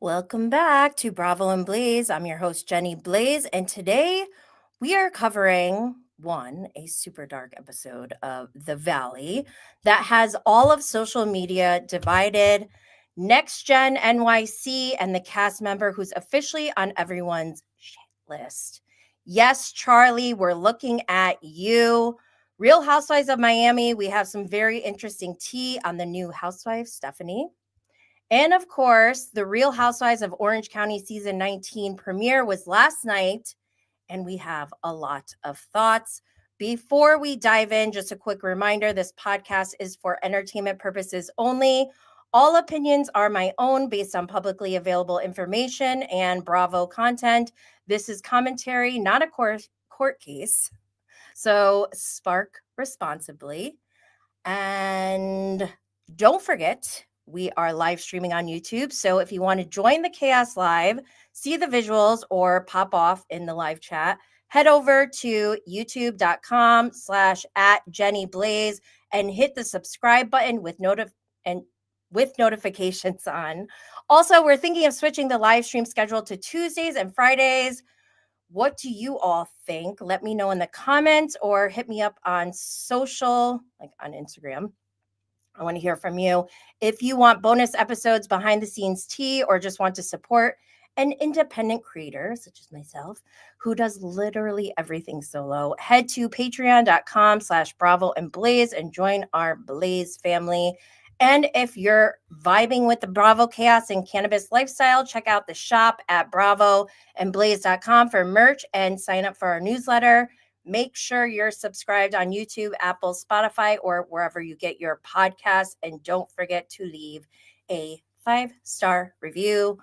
Welcome back to Bravo and Blaze. I'm your host, Jenny Blaze, and today we are covering a super dark episode of The Valley that has all of social media divided. Next Gen NYC and the cast member who's officially on everyone's shit list. Yes, Charlie, we're looking at you. Real Housewives of Miami, we have some very interesting tea on the new housewife, Stephanie. And of course, the Real Housewives of Orange County season 19 premiere was last night, and we have a lot of thoughts. Before we dive in, just a quick reminder this podcast is for entertainment purposes only. All opinions are my own based on publicly available information and Bravo content. This is commentary, not a court case. So spark responsibly. And don't forget, we are live streaming on YouTube. So if you want to join the chaos live, see the visuals, or pop off in the live chat, head over to youtube.com/@JennyBlaze and hit the subscribe button with notifications on. Also, we're thinking of switching the live stream schedule to Tuesdays and Fridays. What do you all think? Let me know in the comments or hit me up on social, like on Instagram. I want to hear from you. If you want bonus episodes, behind the scenes tea, or just want to support an independent creator such as myself who does literally everything solo, head to patreon.com/Bravo and Blaze and join our Blaze family. And if you're vibing with the Bravo chaos and cannabis lifestyle, check out the shop at bravoandblaze.com for merch and sign up for our newsletter. Make sure you're subscribed on YouTube, Apple, Spotify, or wherever you get your podcasts. And don't forget to leave a 5-star review.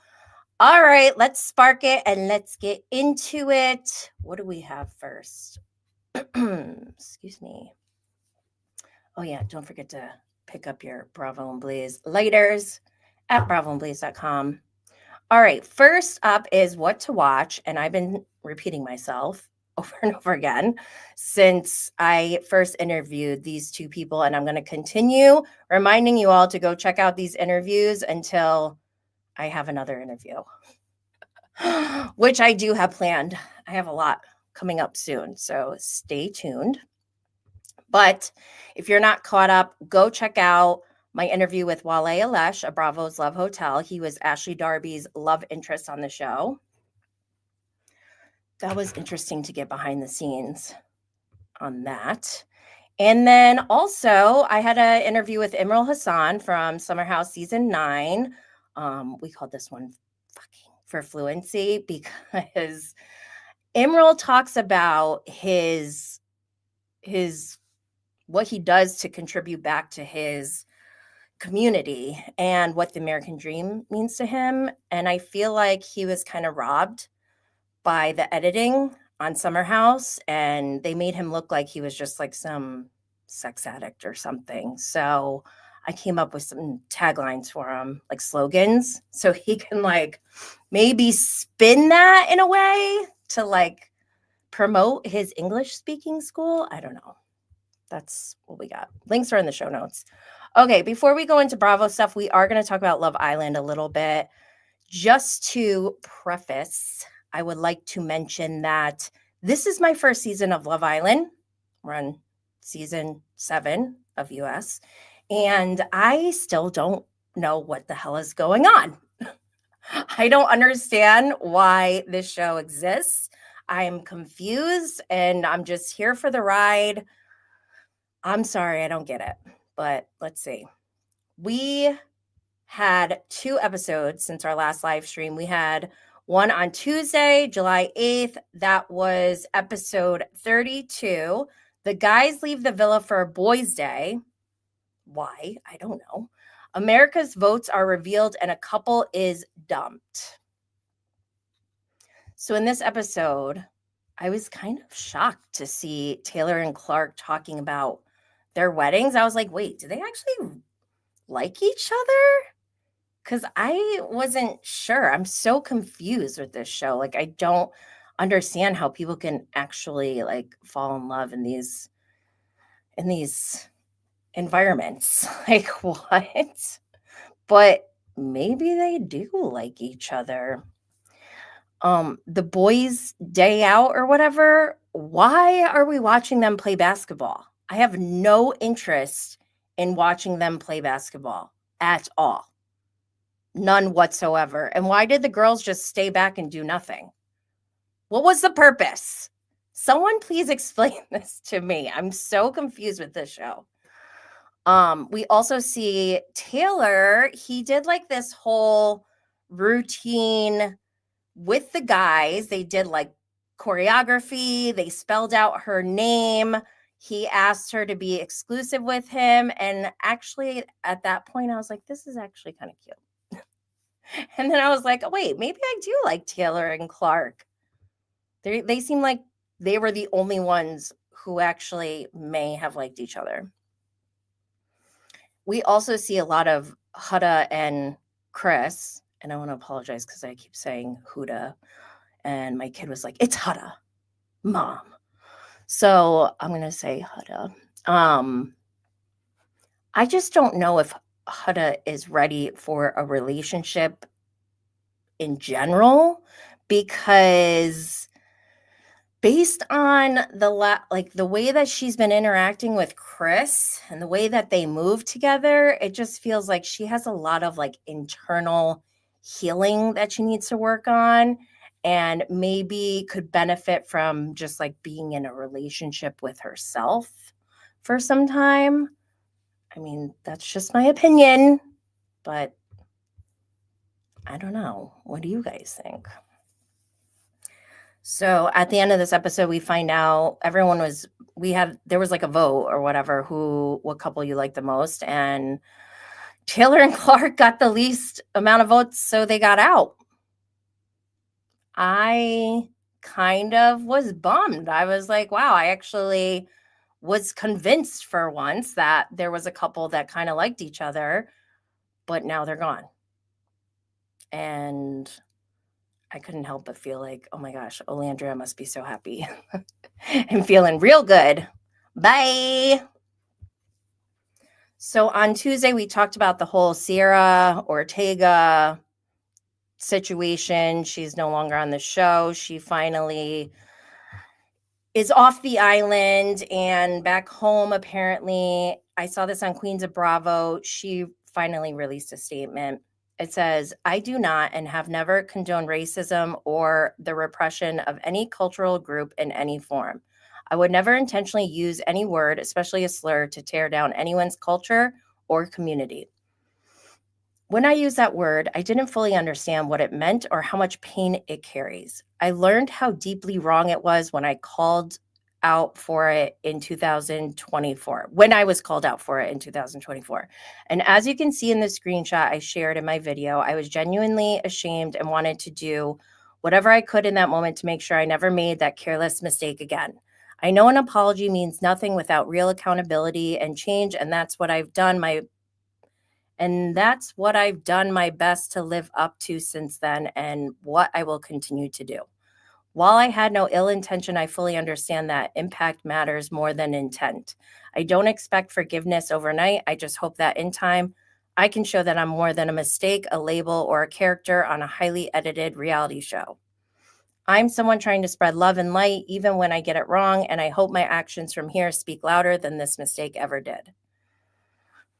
All right, let's spark it and let's get into it. What do we have first? Excuse me. Oh, yeah, don't forget to pick up your Bravo and Blaze lighters at bravoandblaze.com. All right, first up is what to watch. And I've been repeating myself over and over again since I first interviewed these two people. And I'm going to continue reminding you all to go check out these interviews until I have another interview, which I do have planned. I have a lot coming up soon, so stay tuned. But if you're not caught up, go check out my interview with Wale Alesh of Bravo's Love Hotel. He was Ashley Darby's love interest on the show. That was interesting to get behind the scenes on that. And then also, I had an interview with Imran Hassan from Summer House season 9. We called this one fucking for fluency because Imran talks about his what he does to contribute back to his community and what the American dream means to him. And I feel like he was kind of robbed by the editing on Summer House, and they made him look like he was just like some sex addict or something. So I came up with some taglines for him, like slogans, so he can like maybe spin that in a way to like promote his English speaking school. I don't know. That's what we got. Links are in the show notes. Okay, before we go into Bravo stuff, we are going to talk about Love Island a little bit. Just to preface, I would like to mention that this is my first season of Love Island. We're on season 7 of US, and I still don't know what the hell is going on. I don't understand why this show exists. I'm confused, and I'm just here for the ride. I'm sorry, I don't get it, but let's see. We had 2 episodes since our last live stream. We had one on Tuesday, July 8th. That was episode 32. The guys leave the villa for a boys' day. Why? I don't know. America's votes are revealed and a couple is dumped. So in this episode, I was kind of shocked to see Taylor and Clark talking about their weddings. I was like, wait, do they actually like each other? Because I wasn't sure. I'm so confused with this show. Like, I don't understand how people can actually like fall in love in these environments. Like, what? But maybe they do like each other. The boys' day out or whatever, why are we watching them play basketball? I have no interest in watching them play basketball at all. None whatsoever. And why did the girls just stay back and do nothing? What was the purpose? Someone please explain this to me. I'm so confused with this show. We also see Taylor, he did like this whole routine with the guys. They did like choreography, they spelled out her name. He asked her to be exclusive with him. And actually, at that point, I was like, this is actually kind of cute. And then I was like, oh, wait, maybe I do like Taylor and Clark. They seem like they were the only ones who actually may have liked each other. We also see a lot of Huda and Chris, and I want to apologize because I keep saying Huda, and my kid was like, it's Huda, Mom. So I'm going to say Huda. I just don't know if Huda is ready for a relationship in general, because based on the way that she's been interacting with Chris and the way that they move together, it just feels like she has a lot of like internal healing that she needs to work on, and maybe could benefit from just like being in a relationship with herself for some time. I mean, that's just my opinion, but I don't know. What do you guys think? So at the end of this episode, we find out there was like a vote or whatever, what couple you like the most. And Taylor and Clark got the least amount of votes, so they got out. I kind of was bummed. I was like, wow, I actually was convinced for once that there was a couple that kind of liked each other, but now they're gone. And I couldn't help but feel like, oh my gosh, Olandria must be so happy. I'm feeling real good. Bye. So on Tuesday, we talked about the whole Sierra Ortega situation. She's no longer on the show. She finally is off the island and back home, apparently. I saw this on Queens of Bravo. She finally released a statement. It says, I do not and have never condoned racism or the repression of any cultural group in any form. I would never intentionally use any word, especially a slur, to tear down anyone's culture or community. When I used that word, I didn't fully understand what it meant or how much pain it carries. I learned how deeply wrong it was when I called out for it in 2024, when I was called out for it in 2024. And as you can see in the screenshot I shared in my video, I was genuinely ashamed and wanted to do whatever I could in that moment to make sure I never made that careless mistake again. I know an apology means nothing without real accountability and change, and that's what I've done my best to live up to since then, and what I will continue to do. While I had no ill intention, I fully understand that impact matters more than intent. I don't expect forgiveness overnight. I just hope that in time, I can show that I'm more than a mistake, a label, or a character on a highly edited reality show. I'm someone trying to spread love and light, even when I get it wrong, and I hope my actions from here speak louder than this mistake ever did.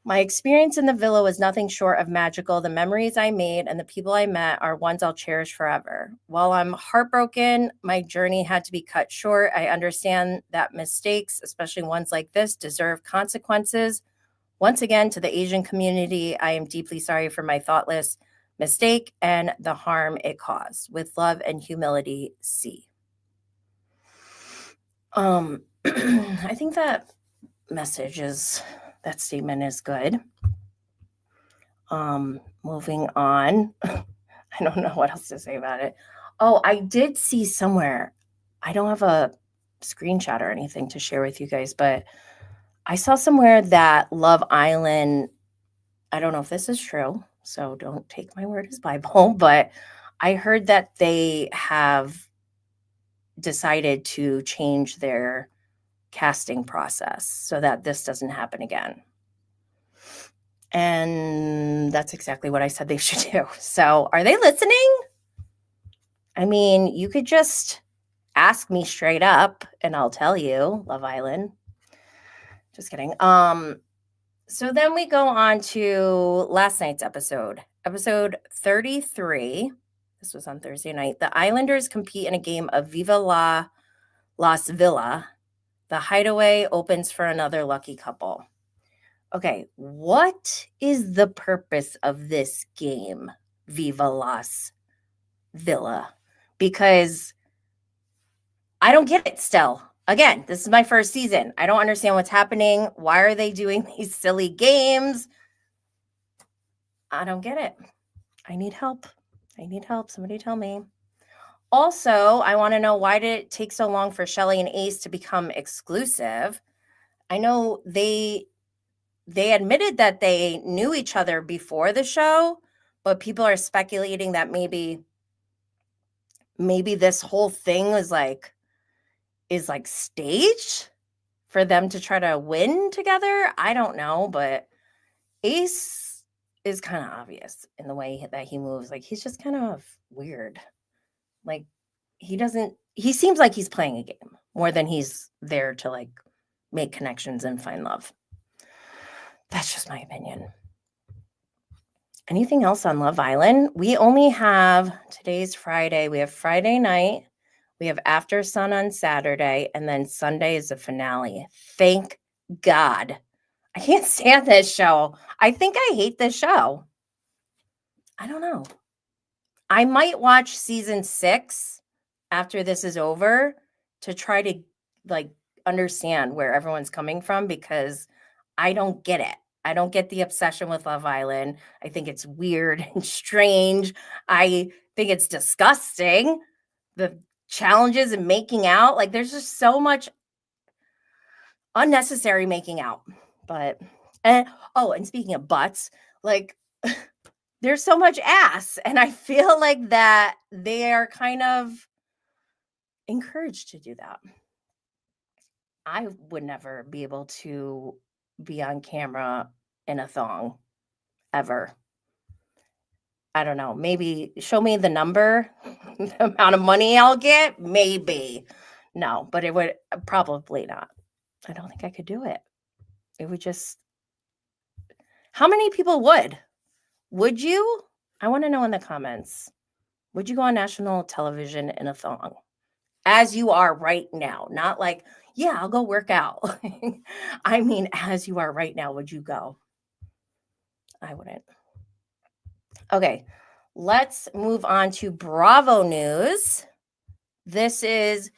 My experience in the villa was nothing short of magical. The memories I made and the people I met are ones I'll cherish forever. While I'm heartbroken, my journey had to be cut short. I understand that mistakes, especially ones like this, deserve consequences. Once again, to the Asian community, I am deeply sorry for my thoughtless mistake and the harm it caused. With love and humility, C. I think that statement is good. Moving on. I don't know what else to say about it. Oh, I did see somewhere, I don't have a screenshot or anything to share with you guys, but I saw somewhere that Love Island, I don't know if this is true, so don't take my word as Bible, but I heard that they have decided to change their casting process so that this doesn't happen again. And That's exactly what I said they should do. So are they listening? I mean, you could just ask me straight up and I'll tell you, Love Island. Just kidding. So then we go on to last night's episode 33. This was on Thursday night. The Islanders compete in a game of Viva la Las Villa. The hideaway opens for another lucky couple. Okay, what is the purpose of this game, Viva Las Villa? Because I don't get it still. Again, this is my first season. I don't understand what's happening. Why are they doing these silly games? I don't get it. I need help. Somebody tell me. Also, I want to know, why did it take so long for Shelley and Ace to become exclusive? I know they admitted that they knew each other before the show, but people are speculating that maybe this whole thing is like staged for them to try to win together. I don't know, but Ace is kind of obvious in the way that he moves. Like, he's just kind of weird. Like, he seems like he's playing a game more than he's there to like make connections and find love. That's just my opinion. Anything else on Love Island? We only have, today's Friday. We have Friday night. We have After Sun on Saturday. And then Sunday is the finale. Thank God. I can't stand this show. I think I hate this show. I don't know. I might watch season 6 after this is over to try to like understand where everyone's coming from, because I don't get it. I don't get the obsession with Love Island. I think it's weird and strange. I think it's disgusting. The challenges in making out, like, there's just so much unnecessary making out. But and speaking of butts, like, there's so much ass, and I feel like that they are kind of encouraged to do that. I would never be able to be on camera in a thong ever. I don't know. Maybe show me the number, the amount of money I'll get. Maybe. No, but it would probably not. I don't think I could do it. It would just, how many people would? Would you? I want to know in the comments. Would you go on national television in a thong? As you are right now. Not like, yeah, I'll go work out. I mean, as you are right now, would you go? I wouldn't. Okay, let's move on to Bravo news. This is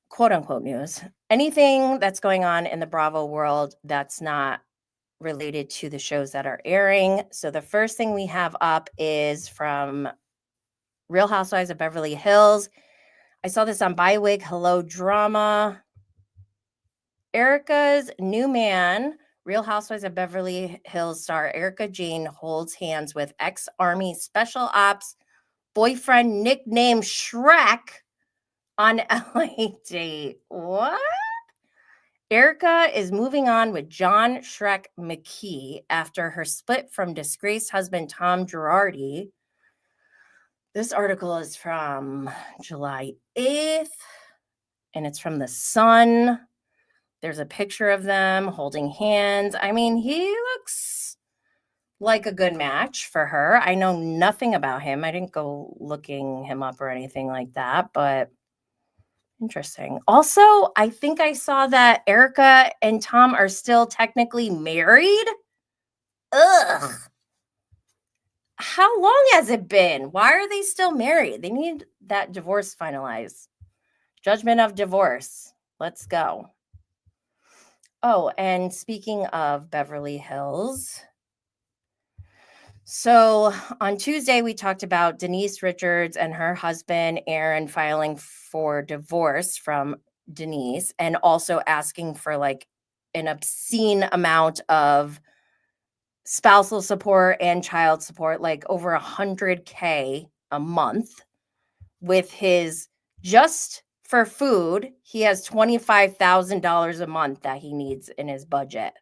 quote unquote news. Anything that's going on in the Bravo world that's not related to the shows that are airing. So the first thing we have up is from Real Housewives of Beverly Hills. I saw this on Bywig Hello Drama. Erica's new man, Real Housewives of Beverly Hills star Erica Jane, holds hands with ex-Army Special Ops boyfriend nicknamed Shrek on LA date. What? Erica is moving on with John Shrek McKee after her split from disgraced husband Tom Girardi. This article is from July 8th, and it's from The Sun. There's a picture of them holding hands. I mean, he looks like a good match for her. I know nothing about him. I didn't go looking him up or anything like that, but interesting. Also, I think I saw that Erica and Tom are still technically married. Ugh. How long has it been? Why are they still married? They need that divorce finalized. Judgment of divorce. Let's go. Oh, and speaking of Beverly Hills, so on Tuesday, we talked about Denise Richards and her husband, Aaron, filing for divorce from Denise and also asking for like an obscene amount of spousal support and child support, like over $100K a month. With his, just for food, he has $25,000 a month that he needs in his budget.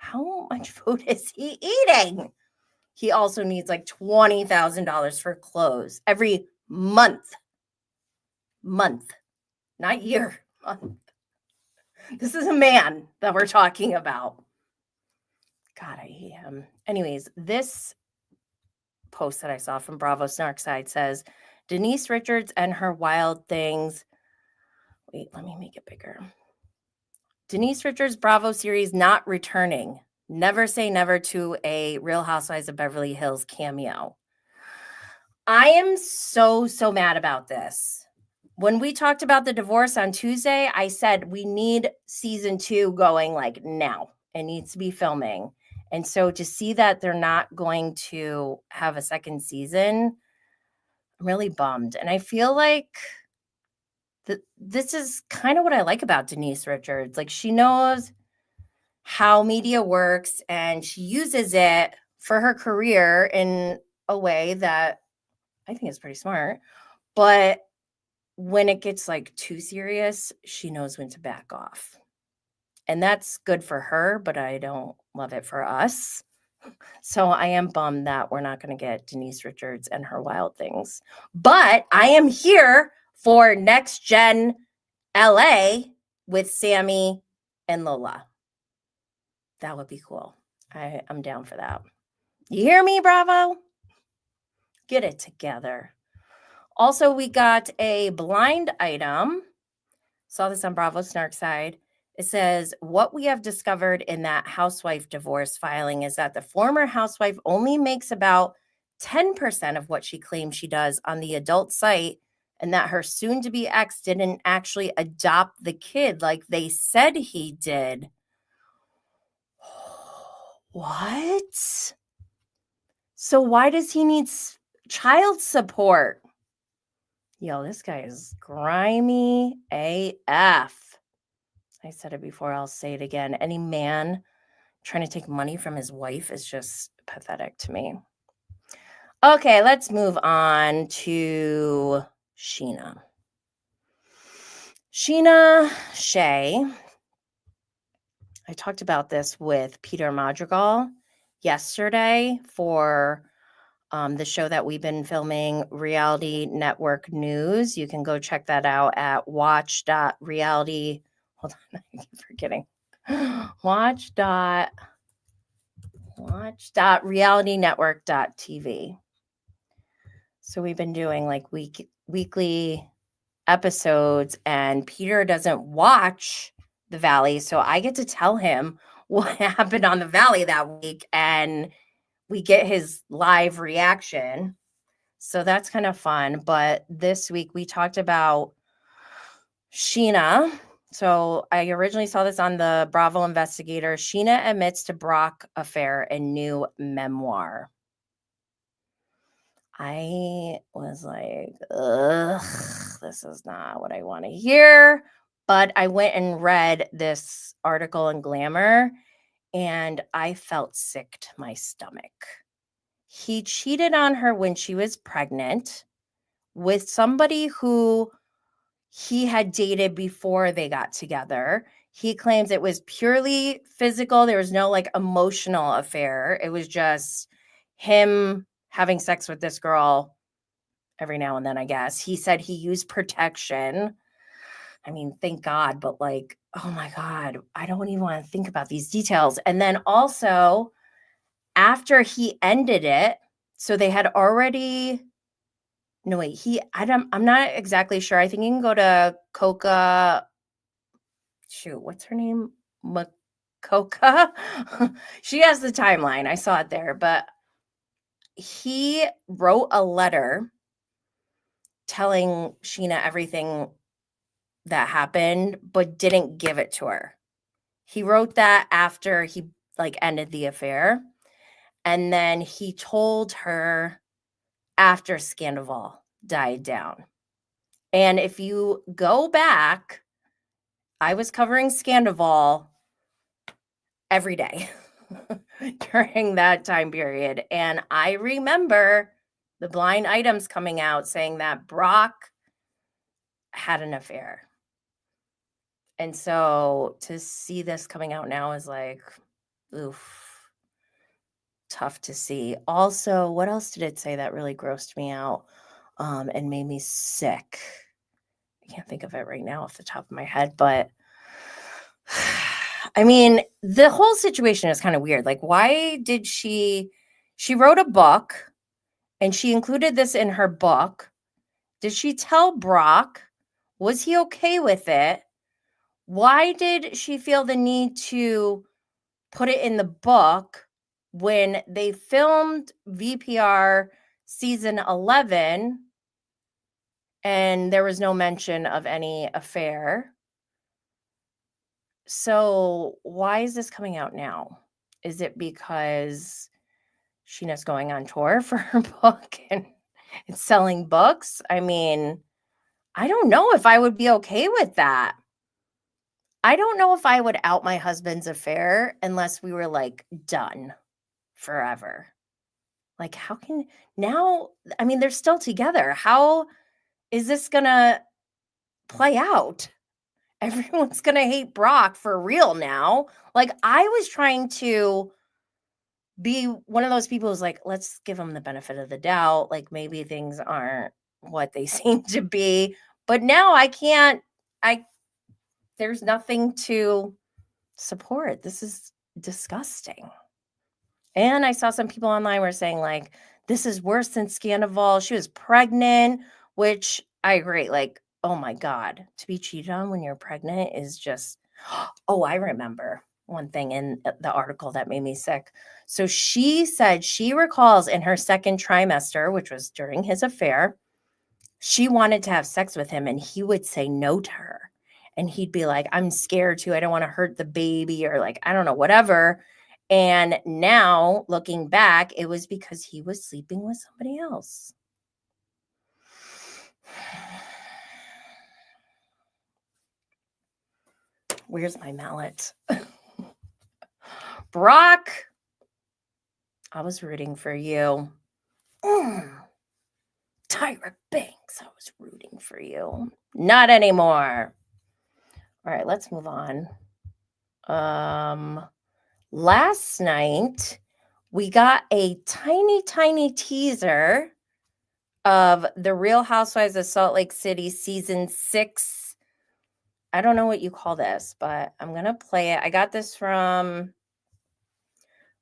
How much food is he eating? He also needs like $20,000 for clothes every month. Month, not year, month. This is a man that we're talking about. God, I hate him. Anyways, this post that I saw from Bravo Snarkside says, Denise Richards and her wild things. Wait, let me make it bigger. Denise Richards' Bravo series not returning. Never say never to a Real Housewives of Beverly Hills cameo. I am so mad about this. When we talked about the divorce on Tuesday, I said we need season 2 going like now. It needs to be filming. And so to see that they're not going to have a second season, I'm really bummed. And I feel like this is kind of what I like about Denise Richards. Like, she knows how media works and she uses it for her career in a way that I think is pretty smart. But when it gets like too serious, she knows when to back off. And that's good for her, but I don't love it for us. So I am bummed that we're not going to get Denise Richards and her wild things. But I am here for Next Gen LA with Sammy and Lola. That would be cool. I'm down for that. You hear me, Bravo? Get it together. Also, we got a blind item. Saw this on Bravo Snarkside. It says, what we have discovered in that housewife divorce filing is that the former housewife only makes about 10% of what she claims she does on the adult site, and that her soon-to-be ex didn't actually adopt the kid like they said he did. What? So why does he need child support? Yo, this guy is grimy AF. I said it before, I'll say it again. Any man trying to take money from his wife is just pathetic to me. Okay, let's move on to Sheena. Sheena Shea. I talked about this with Peter Madrigal yesterday for the show that we've been filming, Reality Network News. You can go check that out at watch.reality. Hold on, I keep forgetting. Watch.realitynetwork.tv. So we've been doing like weekly episodes, and Peter doesn't watch The Valley, so I get to tell him what happened on The Valley that week, and we get his live reaction. So that's kind of fun. But this week we talked about Sheena. So I originally saw this on the Bravo Investigator. Sheena admits to Brock affair in new memoir. I was like, ugh, this is not what I want to hear. But I went and read this article in Glamour, and I felt sick to my stomach. He cheated on her when she was pregnant with somebody who he had dated before they got together. He claims it was purely physical. There was no like emotional affair. It was just him having sex with this girl every now and then, I guess. He said he used protection. I mean, thank God, but like, oh my God, I don't even want to think about these details. And then also, after he ended it, so they had already, no wait, I'm not exactly sure. I think you can go to Coca, shoot, what's her name? Makoka? She has the timeline. I saw it there, but he wrote a letter telling Sheena everything that happened, but didn't give it to her. He wrote that after he like ended the affair. And then he told her after Scandival died down. And if you go back, I was covering Scandival every day during that time period. And I remember the blind items coming out saying that Brock had an affair. And so to see this coming out now is like, oof, tough to see. Also, what else did it say that really grossed me out and made me sick? I can't think of it right now off the top of my head, but I mean, the whole situation is kind of weird. Like, why did she wrote a book and she included this in her book. Did she tell Brock? Was he okay with it? Why did she feel the need to put it in the book when they filmed VPR season 11 and there was no mention of any affair? So why is this coming out now? Is it because Sheena's going on tour for her book and it's selling books? I mean, I don't know if I would be okay with that. I don't know if I would out my husband's affair unless we were like done forever. Like, how can now? I mean, they're still together. How is this gonna play out? Everyone's gonna hate Brock for real now. Like, I was trying to be one of those people who's like, let's give them the benefit of the doubt. Like, maybe things aren't what they seem to be. But now I can't, there's nothing to support. This is disgusting. And I saw some people online were saying, like, this is worse than Scandival. She was pregnant, which I agree. Like, oh my God, to be cheated on when you're pregnant is just, oh, I remember one thing in the article that made me sick. So she said she recalls in her second trimester, which was during his affair, she wanted to have sex with him and he would say no to her. And he'd be like, I'm scared to, I don't want to hurt the baby, or like, I don't know, whatever. And now looking back, it was because he was sleeping with somebody else. Where's my mallet? Brock, I was rooting for you. Tyra Banks, I was rooting for you. Not anymore. All right, let's move on. Last night, we got a tiny teaser of The Real Housewives of Salt Lake City season 6. I don't know what you call this, but I'm going to play it. I got this from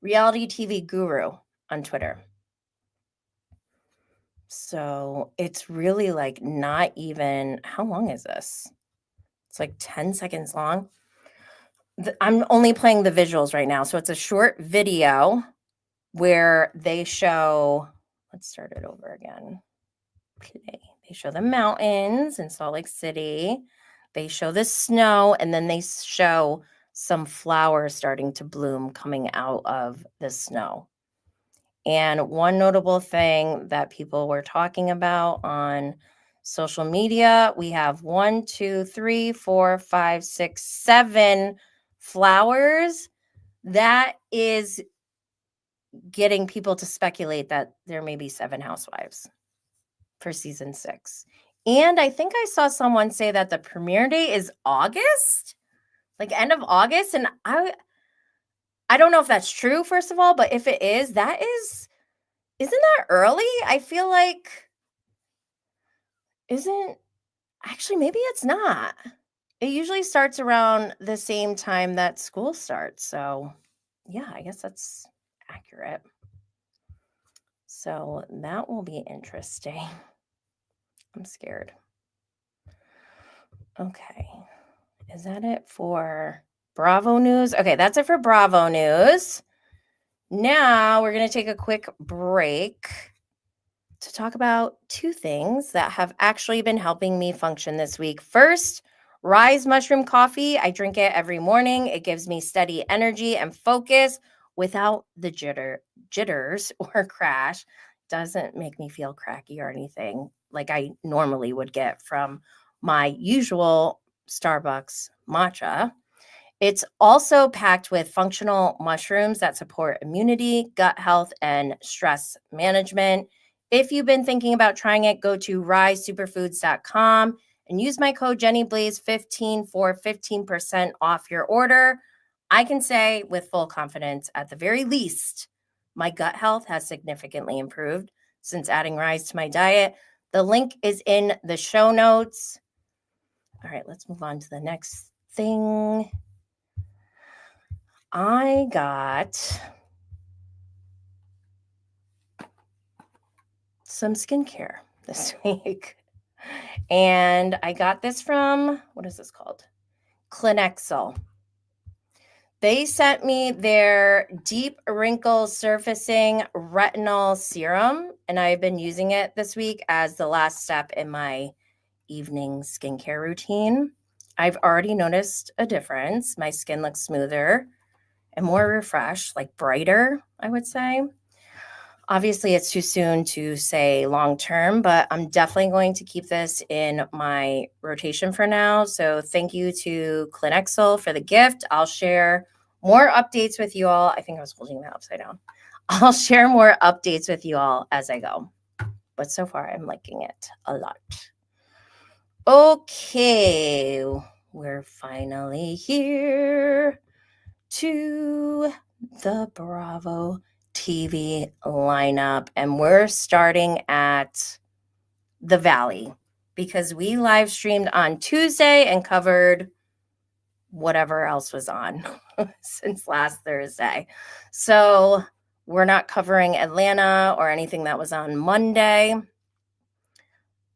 Reality TV Guru on Twitter. So it's really like not even, how long is this? It's like 10 seconds long. I'm only playing the visuals right now. So it's a short video where they show, let's start it over again. Play. They show the mountains in Salt Lake City. They show the snow, and then they show some flowers starting to bloom coming out of the snow. And one notable thing that people were talking about on social media, we have 1, 2, 3, 4, 5, 6, 7 flowers. That is getting people to speculate that there may be 7 housewives for season 6. And I think I saw someone say that the premiere date is August, like end of August. And I don't know if that's true, first of all, but if it is, isn't that early? I feel like, actually, maybe it's not. It usually starts around the same time that school starts. So yeah, I guess that's accurate. So that will be interesting. I'm scared. Okay. Is that it for Bravo News? Okay, that's it for Bravo News. Now we're going to take a quick break to talk about 2 things that have actually been helping me function this week. First, Rise Mushroom Coffee. I drink it every morning. It gives me steady energy and focus without the jitters or crash. Doesn't make me feel cracky or anything like I normally would get from my usual Starbucks matcha. It's also packed with functional mushrooms that support immunity, gut health, and stress management. If you've been thinking about trying it, go to risesuperfoods.com and use my code JennyBlaze15 for 15% off your order. I can say with full confidence, at the very least, my gut health has significantly improved since adding rice to my diet. The link is in the show notes. All right, let's move on to the next thing. I got some skincare this week. And I got this from, what is this called? Clinexel. They sent me their deep wrinkle surfacing retinol serum, and I've been using it this week as the last step in my evening skincare routine. I've already noticed a difference. My skin looks smoother and more refreshed, like brighter, I would say. Obviously, it's too soon to say long term, but I'm definitely going to keep this in my rotation for now. So thank you to Clinexel for the gift. I'll share more updates with you all. I think I was holding that upside down. I'll share more updates with you all as I go. But so far, I'm liking it a lot. Okay, we're finally here to the Bravo TV lineup, and we're starting at the Valley because we live streamed on Tuesday and covered whatever else was on since last Thursday. So we're not covering Atlanta or anything that was on Monday.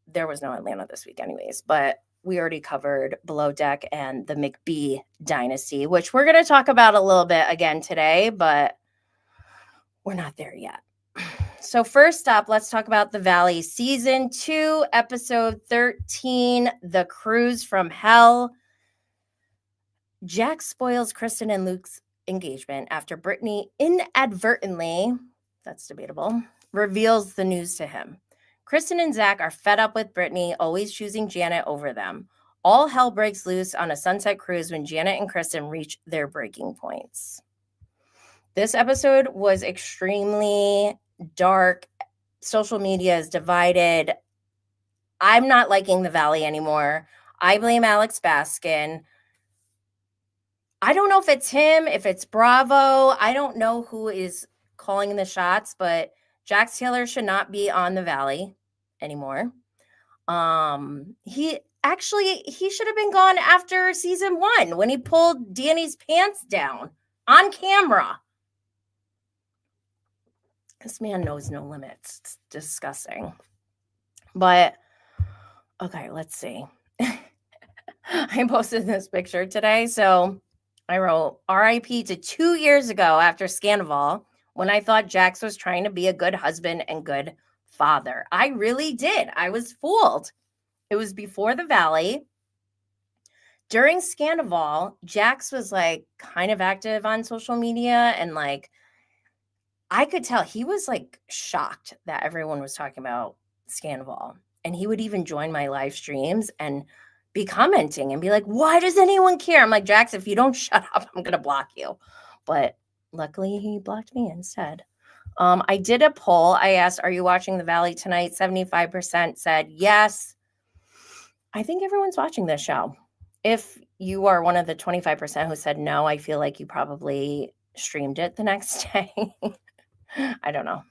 There was no Atlanta this week anyways, but we already covered Below Deck and the McBee dynasty, which we're going to talk about a little bit again today, but we're not there yet. So first up, let's talk about The Valley Season 2, Episode 13, The Cruise from Hell. Jack spoils Kristen and Luke's engagement after Brittany inadvertently, that's debatable, reveals the news to him. Kristen and Zach are fed up with Brittany always choosing Janet over them. All hell breaks loose on a sunset cruise when Janet and Kristen reach their breaking points. This episode was extremely dark. Social media is divided. I'm not liking The Valley anymore. I blame Alex Baskin. I don't know if it's him, if it's Bravo. I don't know who is calling the shots, but Jax Taylor should not be on The Valley anymore. He should have been gone after season 1 when he pulled Danny's pants down on camera. This man knows no limits. It's disgusting. But, okay, let's see. I posted this picture today. So I wrote, RIP to 2 years ago after Scandival, when I thought Jax was trying to be a good husband and good father. I really did. I was fooled. It was before The Valley. During Scandival, Jax was like kind of active on social media, and like I could tell he was like shocked that everyone was talking about Scandival. And he would even join my live streams and be commenting and be like, why does anyone care? I'm like, Jax, if you don't shut up, I'm going to block you. But luckily he blocked me instead. I did a poll. I asked, are you watching The Valley tonight? 75% said yes. I think everyone's watching this show. If you are one of the 25% who said no, I feel like you probably streamed it the next day. I don't know.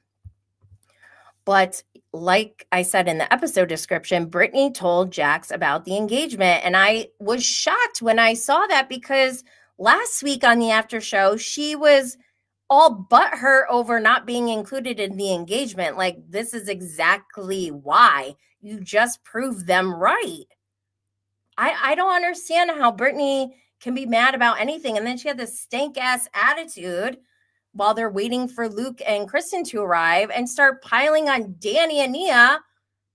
But like I said in the episode description, Brittany told Jax about the engagement. And I was shocked when I saw that because last week on the after show, she was all butthurt over not being included in the engagement. Like, this is exactly why. You just proved them right. I don't understand how Brittany can be mad about anything. And then she had this stank ass attitude while they're waiting for Luke and Kristen to arrive and start piling on Danny and Nia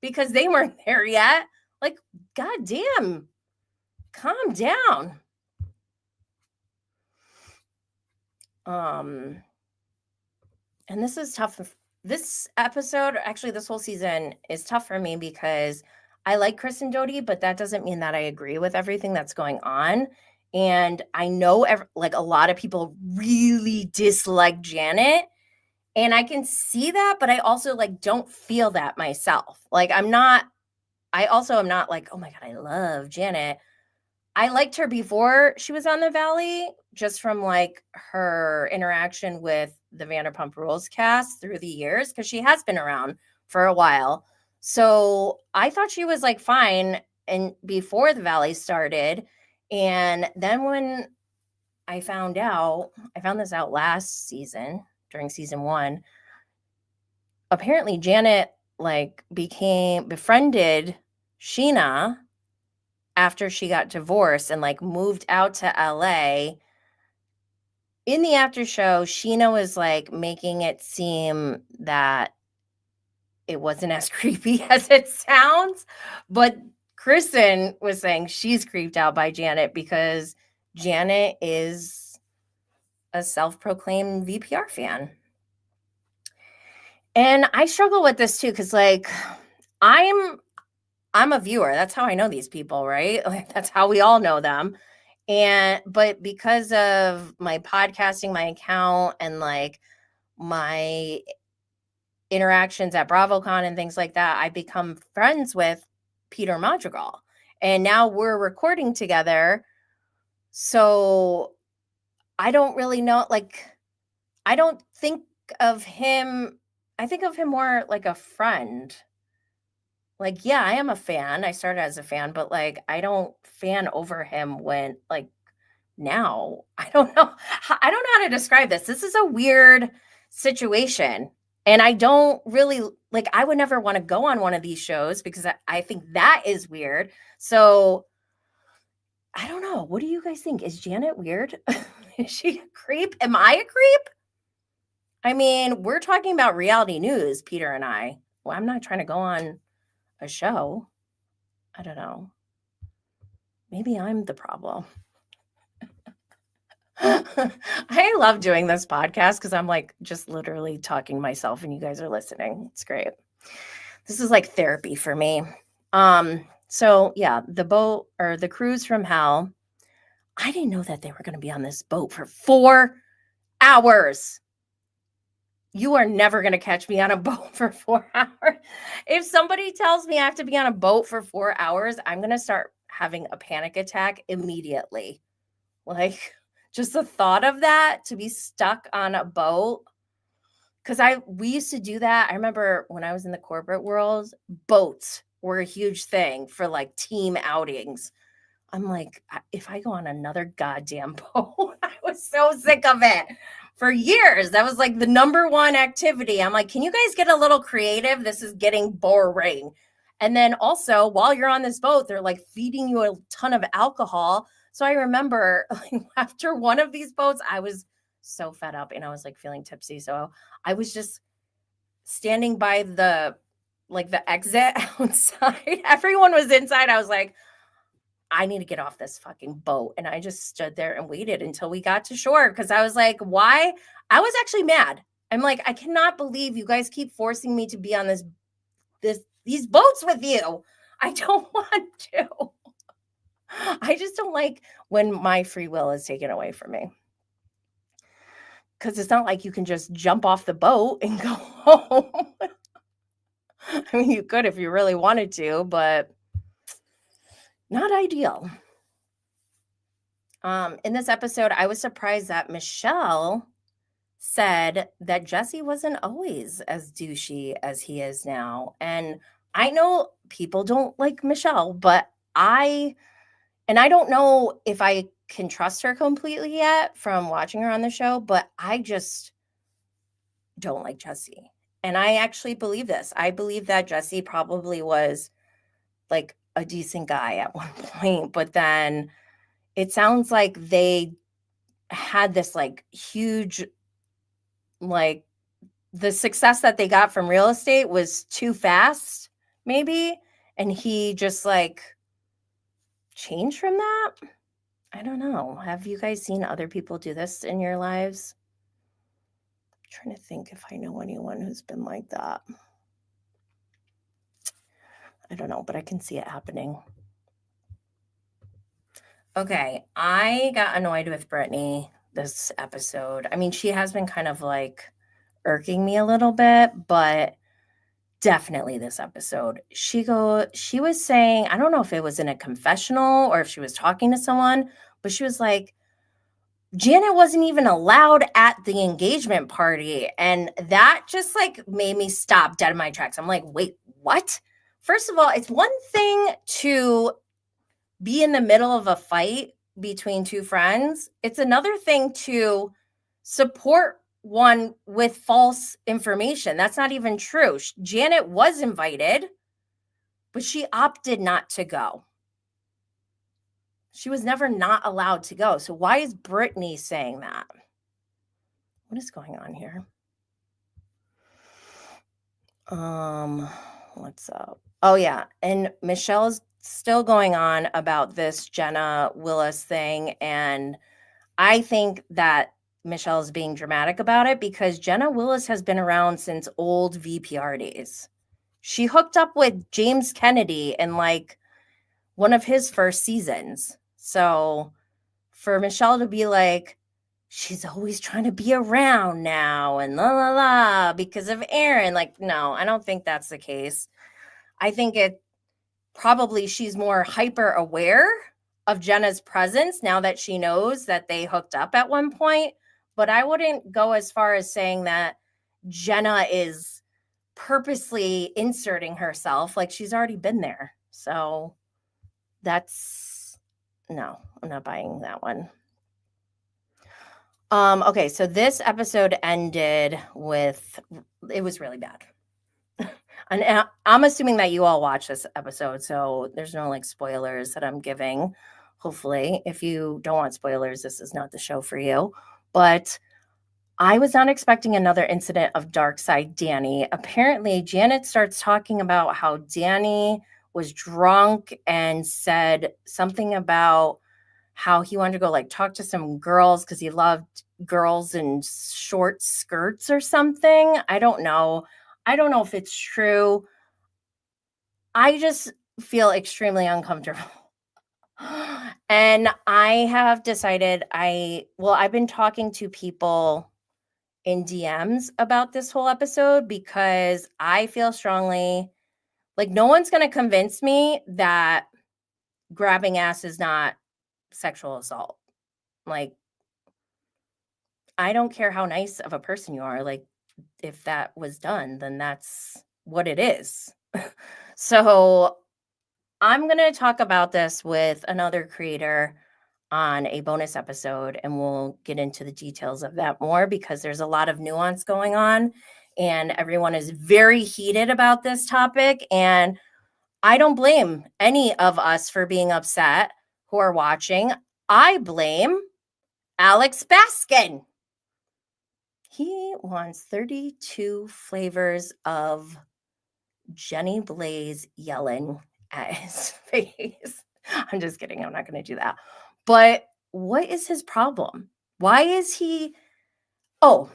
because they weren't there yet. Like, goddamn, calm down. And this is tough. This episode, actually this whole season is tough for me because I like Chris and Jody, but that doesn't mean that I agree with everything that's going on. And I know like a lot of people really dislike Janet, and I can see that, but I also like don't feel that myself. Like I also am not like, oh my God, I love Janet. I liked her before she was on the Valley, just from like her interaction with the Vanderpump Rules cast through the years, because she has been around for a while. So I thought she was like fine and before the Valley started. And then when I found this out last season during season 1. Apparently Janet like befriended Sheena after she got divorced and like moved out to LA. In the after show, Sheena was like making it seem that it wasn't as creepy as it sounds, but Kristen was saying she's creeped out by Janet because Janet is a self-proclaimed VPR fan. And I struggle with this too, because like I'm a viewer. That's how I know these people, right? Like that's how we all know them. But because of my podcasting, my account, and like my interactions at BravoCon and things like that, I become friends with Peter Madrigal. And now we're recording together. So I don't really know, like, I don't think of him, I think of him more like a friend. Like, yeah, I am a fan. I started as a fan, but like, I don't fan over him when, like, now. I don't know. I don't know how to describe this. This is a weird situation. And I don't really like, I would never want to go on one of these shows because I think that is weird. So I don't know. What do you guys think? Is Janet weird? Is she a creep? Am I a creep? I mean, we're talking about reality news, Peter and I. Well, I'm not trying to go on a show. I don't know. Maybe I'm the problem. I love doing this podcast because I'm like just literally talking to myself and you guys are listening. It's great. This is like therapy for me. So yeah, the boat or the cruise from hell. I didn't know that they were going to be on this boat for 4 hours. You are never going to catch me on a boat for 4 hours. If somebody tells me I have to be on a boat for 4 hours, I'm going to start having a panic attack immediately. Like, just the thought of that, to be stuck on a boat. Because we used to do that. I remember when I was in the corporate world, boats were a huge thing for like team outings. I'm like, if I go on another goddamn boat, I was so sick of it. For years, that was like the number one activity. I'm like, can you guys get a little creative? This is getting boring. And then also, while you're on this boat, they're like feeding you a ton of alcohol. So I remember like, after one of these boats, I was so fed up and I was like feeling tipsy. So I was just standing by the exit outside. Everyone was inside. I was like, I need to get off this fucking boat. And I just stood there and waited until we got to shore because I was like, why? I was actually mad. I'm like, I cannot believe you guys keep forcing me to be on these boats with you. I don't want to. I just don't like when my free will is taken away from me. Because it's not like you can just jump off the boat and go home. I mean, you could if you really wanted to, but not ideal. In this episode, I was surprised that Michelle said that Jesse wasn't always as douchey as he is now. And I know people don't like Michelle, but I don't know if I can trust her completely yet from watching her on the show, but I just don't like Jesse. And I actually believe this. I believe that Jesse probably was like a decent guy at one point, but then it sounds like they had this like huge, like the success that they got from real estate was too fast, maybe. And he just like changed from that. I don't know. Have you guys seen other people do this in your lives? I'm trying to think if I know anyone who's been like that. I don't know, but I can see it happening. Okay, I got annoyed with Brittany this episode. I mean, she has been kind of like irking me a little bit, but definitely this episode. She was saying, I don't know if it was in a confessional or if she was talking to someone, but she was like, Janet wasn't even allowed at the engagement party. And that just like made me stop dead in my tracks. I'm like, wait, what? First of all, it's one thing to be in the middle of a fight between two friends. It's another thing to support one with false information. That's not even true. Janet was invited, but she opted not to go. She was never not allowed to go. So why is Brittany saying that? What is going on here? What's up? Oh yeah, and Michelle's still going on about this Jenna Willis thing, and I think that Michelle's being dramatic about it because Jenna Willis has been around since old VPR days. She hooked up with James Kennedy in like one of his first seasons. So for Michelle to be like, she's always trying to be around now and la la la because of Aaron, like, no, I don't think that's the case. I think it probably she's more hyper aware of Jenna's presence now that she knows that they hooked up at one point. But I wouldn't go as far as saying that Jenna is purposely inserting herself. Like she's already been there. So no, I'm not buying that one. Okay, so this episode ended with, it was really bad. And I'm assuming that you all watched this episode, so there's no like spoilers that I'm giving. Hopefully, if you don't want spoilers, this is not the show for you. But I was not expecting another incident of dark side Danny. Apparently, Janet starts talking about how Danny was drunk and said something about how he wanted to go like talk to some girls because he loved girls in short skirts or something. I don't know if it's true. I just feel extremely uncomfortable. And I have decided I've been talking to people in DMs about this whole episode because I feel strongly like no one's going to convince me that grabbing ass is not sexual assault. Like, I don't care how nice of a person you are. Like, if that was done, then that's what it is. So I'm going to talk about this with another creator on a bonus episode, and we'll get into the details of that more because there's a lot of nuance going on and everyone is very heated about this topic. And I don't blame any of us for being upset who are watching. I blame Alex Baskin. He wants 32 flavors of Jenny Blaze yelling at his face. I'm just kidding. I'm not going to do that. But what is his problem? Why is he? Oh,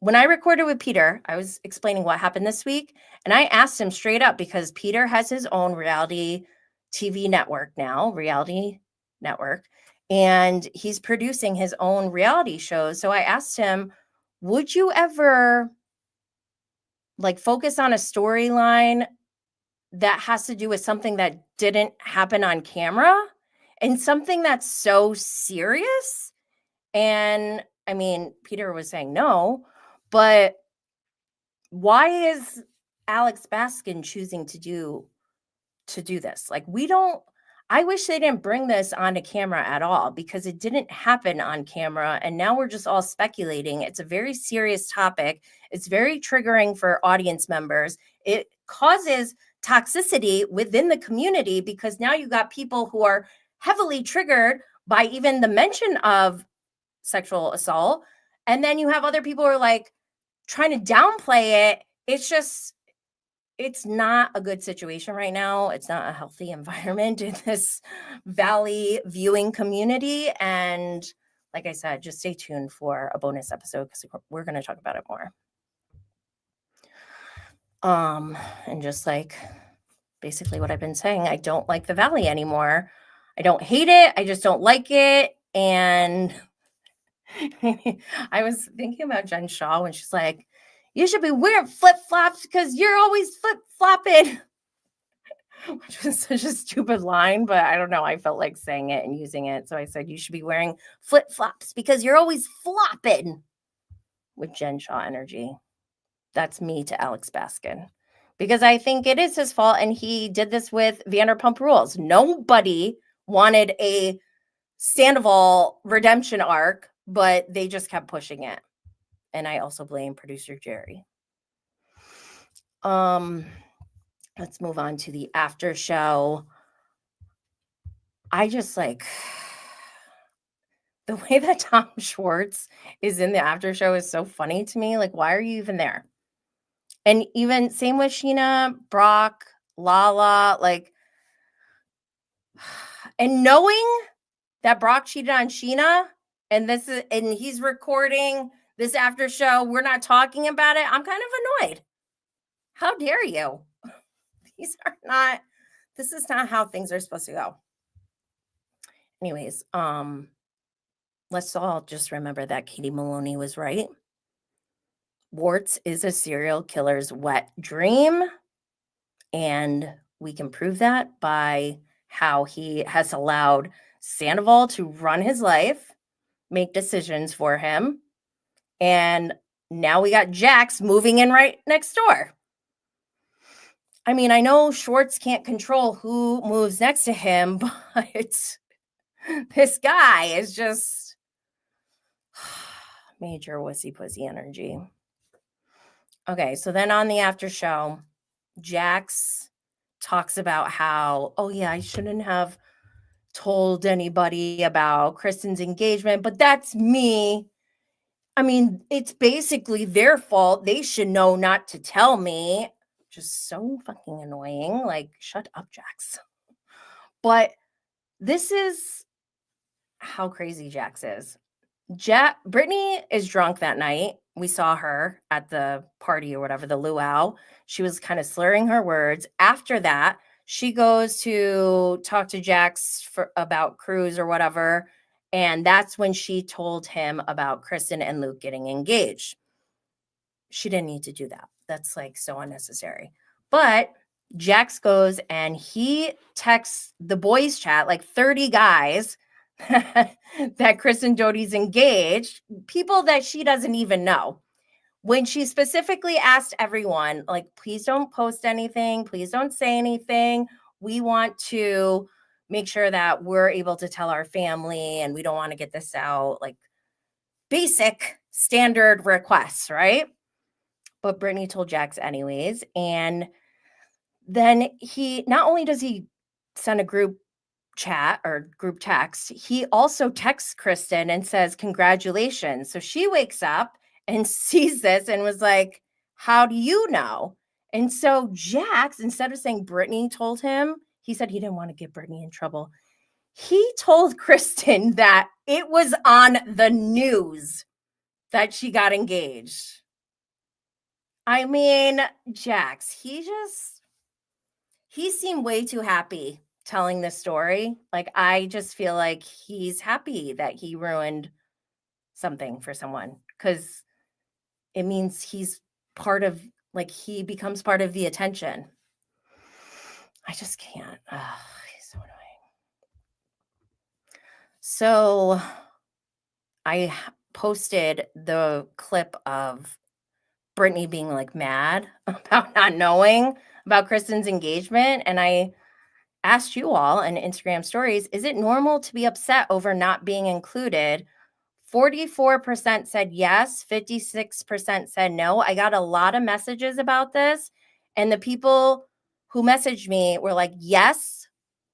when I recorded with Peter, I was explaining what happened this week. And I asked him straight up because Peter has his own reality TV network now, reality network, and he's producing his own reality shows. So I asked him, would you ever like focus on a storyline that has to do with something that didn't happen on camera and something that's so serious? And I mean, Peter was saying no, but why is Alex Baskin choosing to do this? Like, I wish they didn't bring this onto camera at all because it didn't happen on camera. And now we're just all speculating. It's a very serious topic. It's very triggering for audience members. It causes toxicity within the community because now you got people who are heavily triggered by even the mention of sexual assault. And then you have other people who are like trying to downplay it. It's not a good situation right now. It's not a healthy environment in this Valley viewing community. And like I said, just stay tuned for a bonus episode because we're going to talk about it more. And just like basically what I've been saying, I don't like the Valley anymore. I don't hate it. I just don't like it. And I was thinking about Jen Shaw when she's like, You should be wearing flip-flops because you're always flip-flopping. Which was such a stupid line, but I don't know. I felt like saying it and using it. So I said, you should be wearing flip-flops because you're always flopping with Jen Shaw energy. That's me to Alex Baskin. Because I think it is his fault. And he did this with Vanderpump Rules. Nobody wanted a Sandoval redemption arc, but they just kept pushing it. And I also blame producer Jerry. Let's move on to the after show. I just like the way that Tom Schwartz is in the after show is so funny to me. Like, why are you even there? And even same with Sheena, Brock, Lala, like, and knowing that Brock cheated on Sheena and he's recording this after show, we're not talking about it. I'm kind of annoyed. How dare you? This is not how things are supposed to go. Anyways, let's all just remember that Katie Maloney was right. Warts is a serial killer's wet dream. And we can prove that by how he has allowed Sandoval to run his life, make decisions for him. And now we got Jax moving in right next door. I mean, I know Schwartz can't control who moves next to him, but this guy is just major wussy pussy energy. Okay, so then on the after show, Jax talks about how, oh yeah, I shouldn't have told anybody about Kristen's engagement, but that's me. I mean, it's basically their fault. They should know not to tell me. Just so fucking annoying. Like, shut up, Jax. But this is how crazy Jax is. Brittany is drunk that night. We saw her at the party or whatever, the luau. She was kind of slurring her words. After that, she goes to talk to Jax about Cruz or whatever. And that's when she told him about Kristen and Luke getting engaged. She didn't need to do that. That's like so unnecessary. But Jax goes and he texts the boys chat, like 30 guys, that Kristen Doty's engaged, people that she doesn't even know. When she specifically asked everyone, like, please don't post anything, please don't say anything. We want to make sure that we're able to tell our family and we don't want to get this out. Like basic standard requests, right? But Brittany told Jax anyways. And then not only does he send a group chat or group text, he also texts Kristen and says, congratulations. So she wakes up and sees this and was like, how do you know? And so Jax, instead of saying Brittany told him, he said he didn't want to get Brittany in trouble. He told Kristen that it was on the news that she got engaged. I mean, Jax, he seemed way too happy telling this story. Like, I just feel like he's happy that he ruined something for someone because it means he's part of, like, he becomes part of the attention. I just can't. He's so annoying. So I posted the clip of Brittany being like mad about not knowing about Kristen's engagement. And I asked you all in Instagram stories, is it normal to be upset over not being included? 44% said yes, 56% said no. I got a lot of messages about this. And the people who messaged me were like, yes,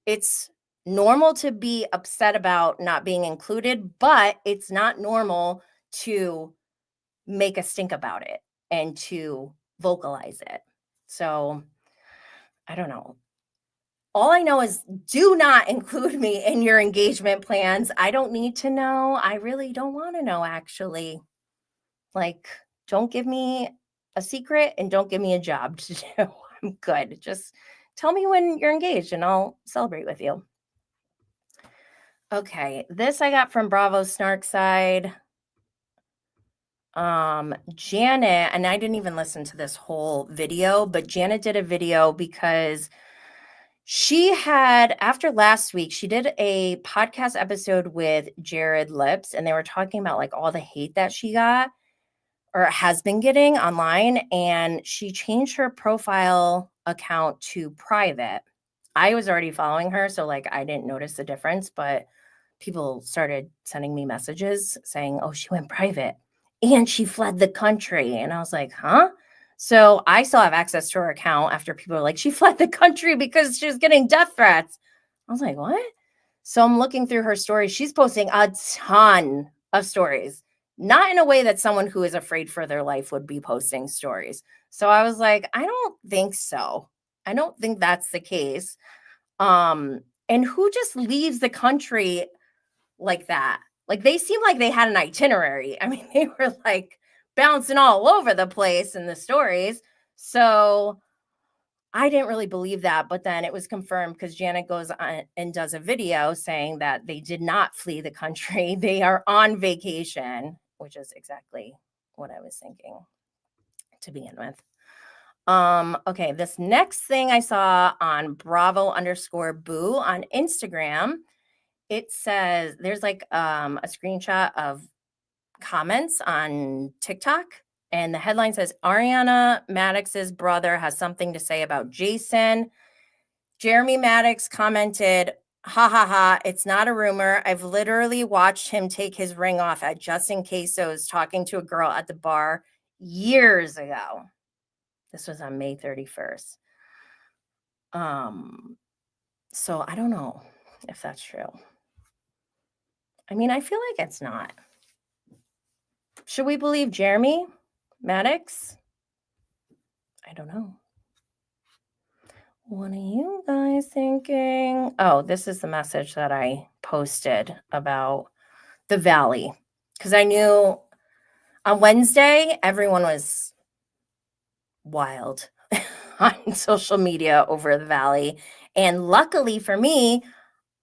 it's normal to be upset about not being included, but it's not normal to make a stink about it and to vocalize it. So I don't know. All I know is do not include me in your engagement plans. I don't need to know. I really don't want to know, actually. Like, don't give me a secret and don't give me a job to do. I'm good. Just tell me when you're engaged and I'll celebrate with you. Okay, this I got from Bravo Snark Side. Janet, and I didn't even listen to this whole video, but Janet did a video because she had, after last week, she did a podcast episode with Jared Lips, and they were talking about like all the hate that she got or has been getting online, and she changed her profile account to private. I was already following her, so like I didn't notice the difference, but people started sending me messages saying, "Oh, she went private and she fled the country." And I was like, "Huh?" So I still have access to her account after people are like, "She fled the country because she was getting death threats." I was like, "What?" So I'm looking through her stories. She's posting a ton of stories, not in a way that someone who is afraid for their life would be posting stories. So I was like, I don't think so. I don't think that's the case. And who just leaves the country like that? Like they seem like they had an itinerary. I mean, they were like bouncing all over the place in the stories. So I didn't really believe that, but then it was confirmed because Janet goes on and does a video saying that they did not flee the country. They are on vacation, which is exactly what I was thinking to begin with. Okay, this next thing I saw on Bravo_Boo on Instagram, it says there's like a screenshot of comments on TikTok, and the headline says Ariana Maddox's brother has something to say about Jason. Jeremy Maddox commented, "Ha ha ha, it's not a rumor. I've literally watched him take his ring off at Justin Queso's talking to a girl at the bar years ago." This was on May 31st. So I don't know if that's true. I mean, I feel like it's not. Should we believe Jeremy Maddox? I don't know. What are you guys thinking? Oh, this is the message that I posted about the Valley. Because I knew on Wednesday, everyone was wild on social media over the Valley. And luckily for me,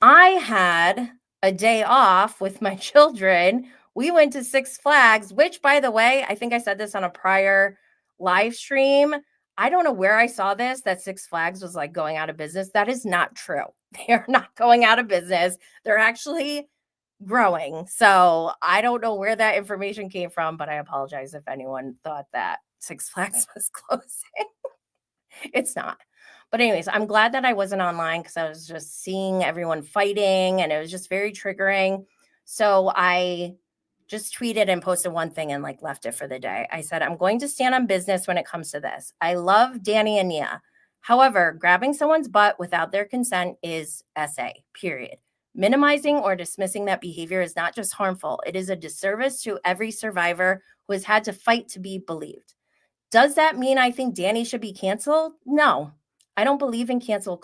I had a day off with my children. We went to Six Flags, which, by the way, I think I said this on a prior live stream. I don't know where I saw this, that Six Flags was like going out of business. That is not true. They are not going out of business. They're actually growing. So I don't know where that information came from, but I apologize if anyone thought that Six Flags was closing. It's not. But anyways, I'm glad that I wasn't online because I was just seeing everyone fighting and it was just very triggering. So I just tweeted and posted one thing and like left it for the day. I said, I'm going to stand on business when it comes to this. I love Danny and Nia. However, grabbing someone's butt without their consent is SA, period. Minimizing or dismissing that behavior is not just harmful, it is a disservice to every survivor who has had to fight to be believed. Does that mean I think Danny should be canceled? No. I don't believe in cancel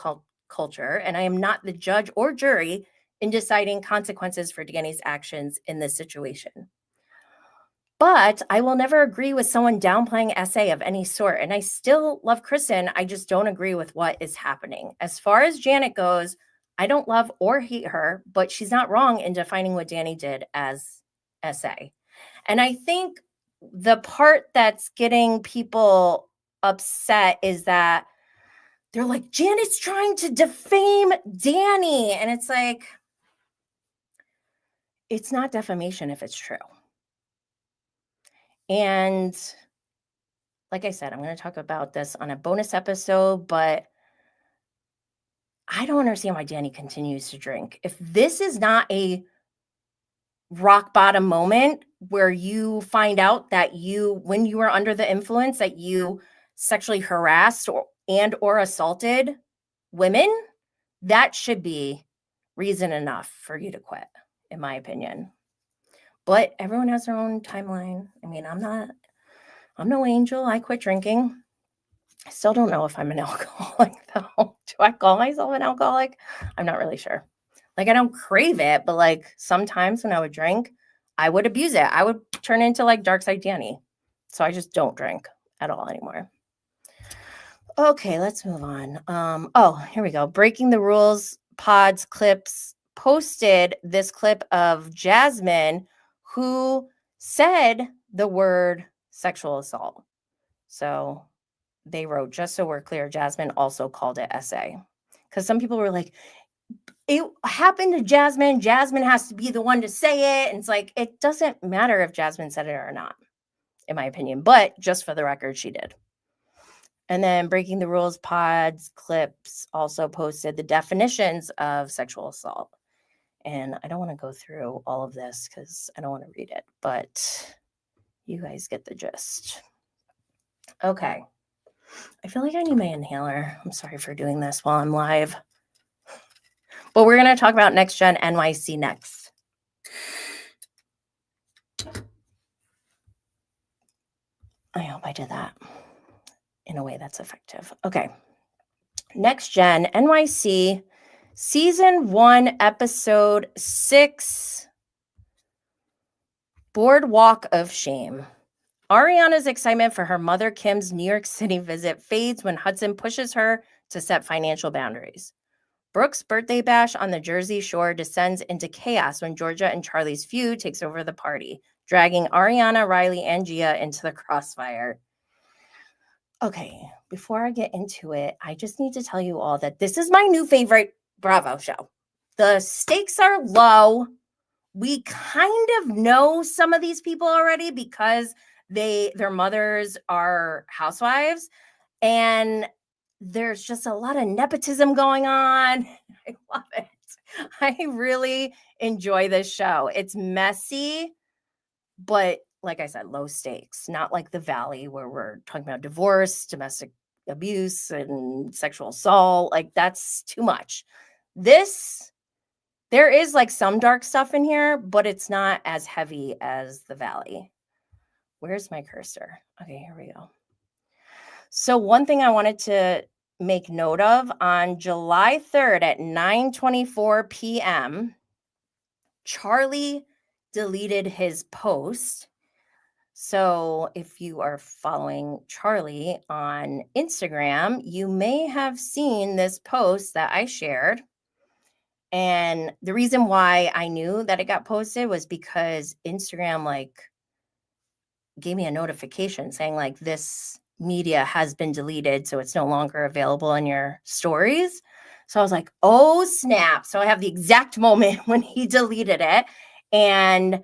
culture, and I am not the judge or jury in deciding consequences for Danny's actions in this situation. But I will never agree with someone downplaying SA of any sort, and I still love Kristen. I just don't agree with what is happening. As far as Janet goes, I don't love or hate her, but she's not wrong in defining what Danny did as SA. And I think the part that's getting people upset is that they're like, Janet's trying to defame Danny. And it's like, it's not defamation if it's true. And like I said, I'm going to talk about this on a bonus episode, but I don't understand why Danny continues to drink. If this is not a rock bottom moment where you find out that when you were under the influence, that you sexually harassed or assaulted women, that should be reason enough for you to quit, in my opinion. But everyone has their own timeline. I mean, I'm no angel. I quit drinking. I still don't know if I'm an alcoholic, though. Do I call myself an alcoholic? I'm not really sure. Like, I don't crave it, but like sometimes when I would drink, I would abuse it. I would turn into like Dark Side Danny. So I just don't drink at all anymore. Okay, let's move on. Here we go. Breaking the Rules Pods Clips posted this clip of Jasmine, who said the word sexual assault. So they wrote, just so we're clear, Jasmine also called it SA. Because some people were like, it happened to Jasmine. Jasmine has to be the one to say it. And it's like, it doesn't matter if Jasmine said it or not, in my opinion. But just for the record, she did. And then Breaking the Rules Pods Clips also posted the definitions of sexual assault. And I don't want to go through all of this because I don't want to read it, but you guys get the gist. Okay. I feel like I need my inhaler. I'm sorry for doing this while I'm live. But we're going to talk about Next Gen NYC next. I hope I did that in a way that's effective. Okay. Next Gen NYC Season 1, Episode 6, Boardwalk of Shame. Ariana's excitement for her mother Kim's New York City visit fades when Hudson pushes her to set financial boundaries. Brooke's birthday bash on the Jersey Shore descends into chaos when Georgia and Charlie's feud takes over the party, dragging Ariana, Riley, and Gia into the crossfire. Okay, before I get into it, I just need to tell you all that this is my new favorite Bravo show. The stakes are low. We kind of know some of these people already because their mothers are housewives, and there's just a lot of nepotism going on. I love it. I really enjoy this show. It's messy, but like I said, low stakes, not like The Valley where we're talking about divorce, domestic abuse, and sexual assault. Like that's too much. There is like some dark stuff in here, but it's not as heavy as The Valley. Where's my cursor? Okay, here we go. So one thing I wanted to make note of, on July 3rd at 9:24 p.m., Charlie deleted his post. So if you are following Charlie on Instagram, you may have seen this post that I shared. And the reason why I knew that it got posted was because Instagram gave me a notification saying this media has been deleted, so it's no longer available in your stories. So I was like, oh snap. So I have the exact moment when he deleted it, and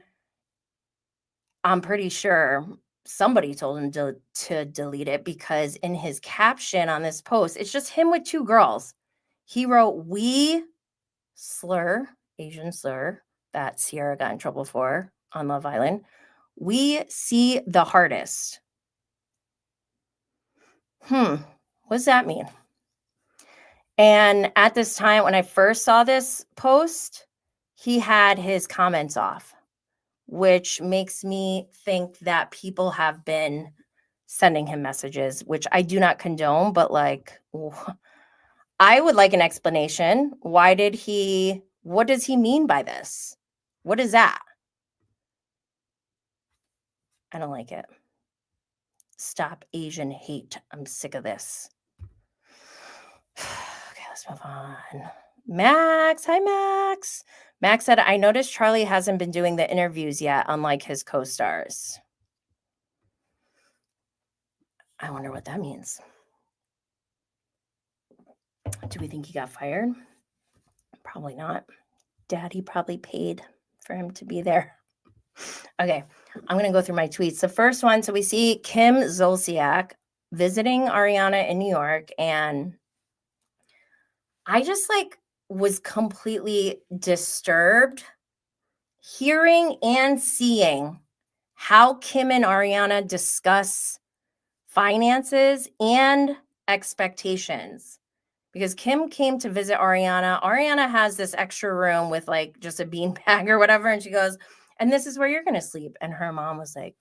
I'm pretty sure somebody told him to delete it, because in his caption on this post, it's just him with two girls. He wrote, "We slur, Asian slur that Sierra got in trouble for on Love Island. We see the hardest." What does that mean? And at this time, when I first saw this post, he had his comments off, which makes me think that people have been sending him messages, which I do not condone, but I would like an explanation. What does he mean by this? What is that? I don't like it. Stop Asian hate. I'm sick of this. Okay, let's move on. Max. Hi, Max. Max said, I noticed Charlie hasn't been doing the interviews yet, unlike his co-stars. I wonder what that means. Do we think he got fired? Probably not. Daddy probably paid for him to be there. Okay, I'm going to go through my tweets. The first one, so we see Kim Zolciak visiting Ariana in New York, and I just was completely disturbed hearing and seeing how Kim and Ariana discuss finances and expectations. Because Kim came to visit Ariana. Ariana has this extra room with just a beanbag or whatever, and she goes, "And this is where you're going to sleep." And her mom was like,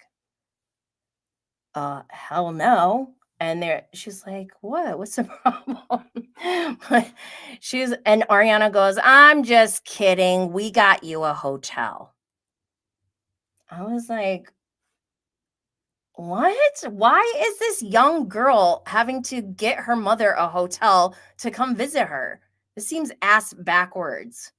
hell no. And she's like, what's the problem? And Ariana goes, "I'm just kidding. We got you a hotel." I was like, what? Why is this young girl having to get her mother a hotel to come visit her? This seems ass backwards.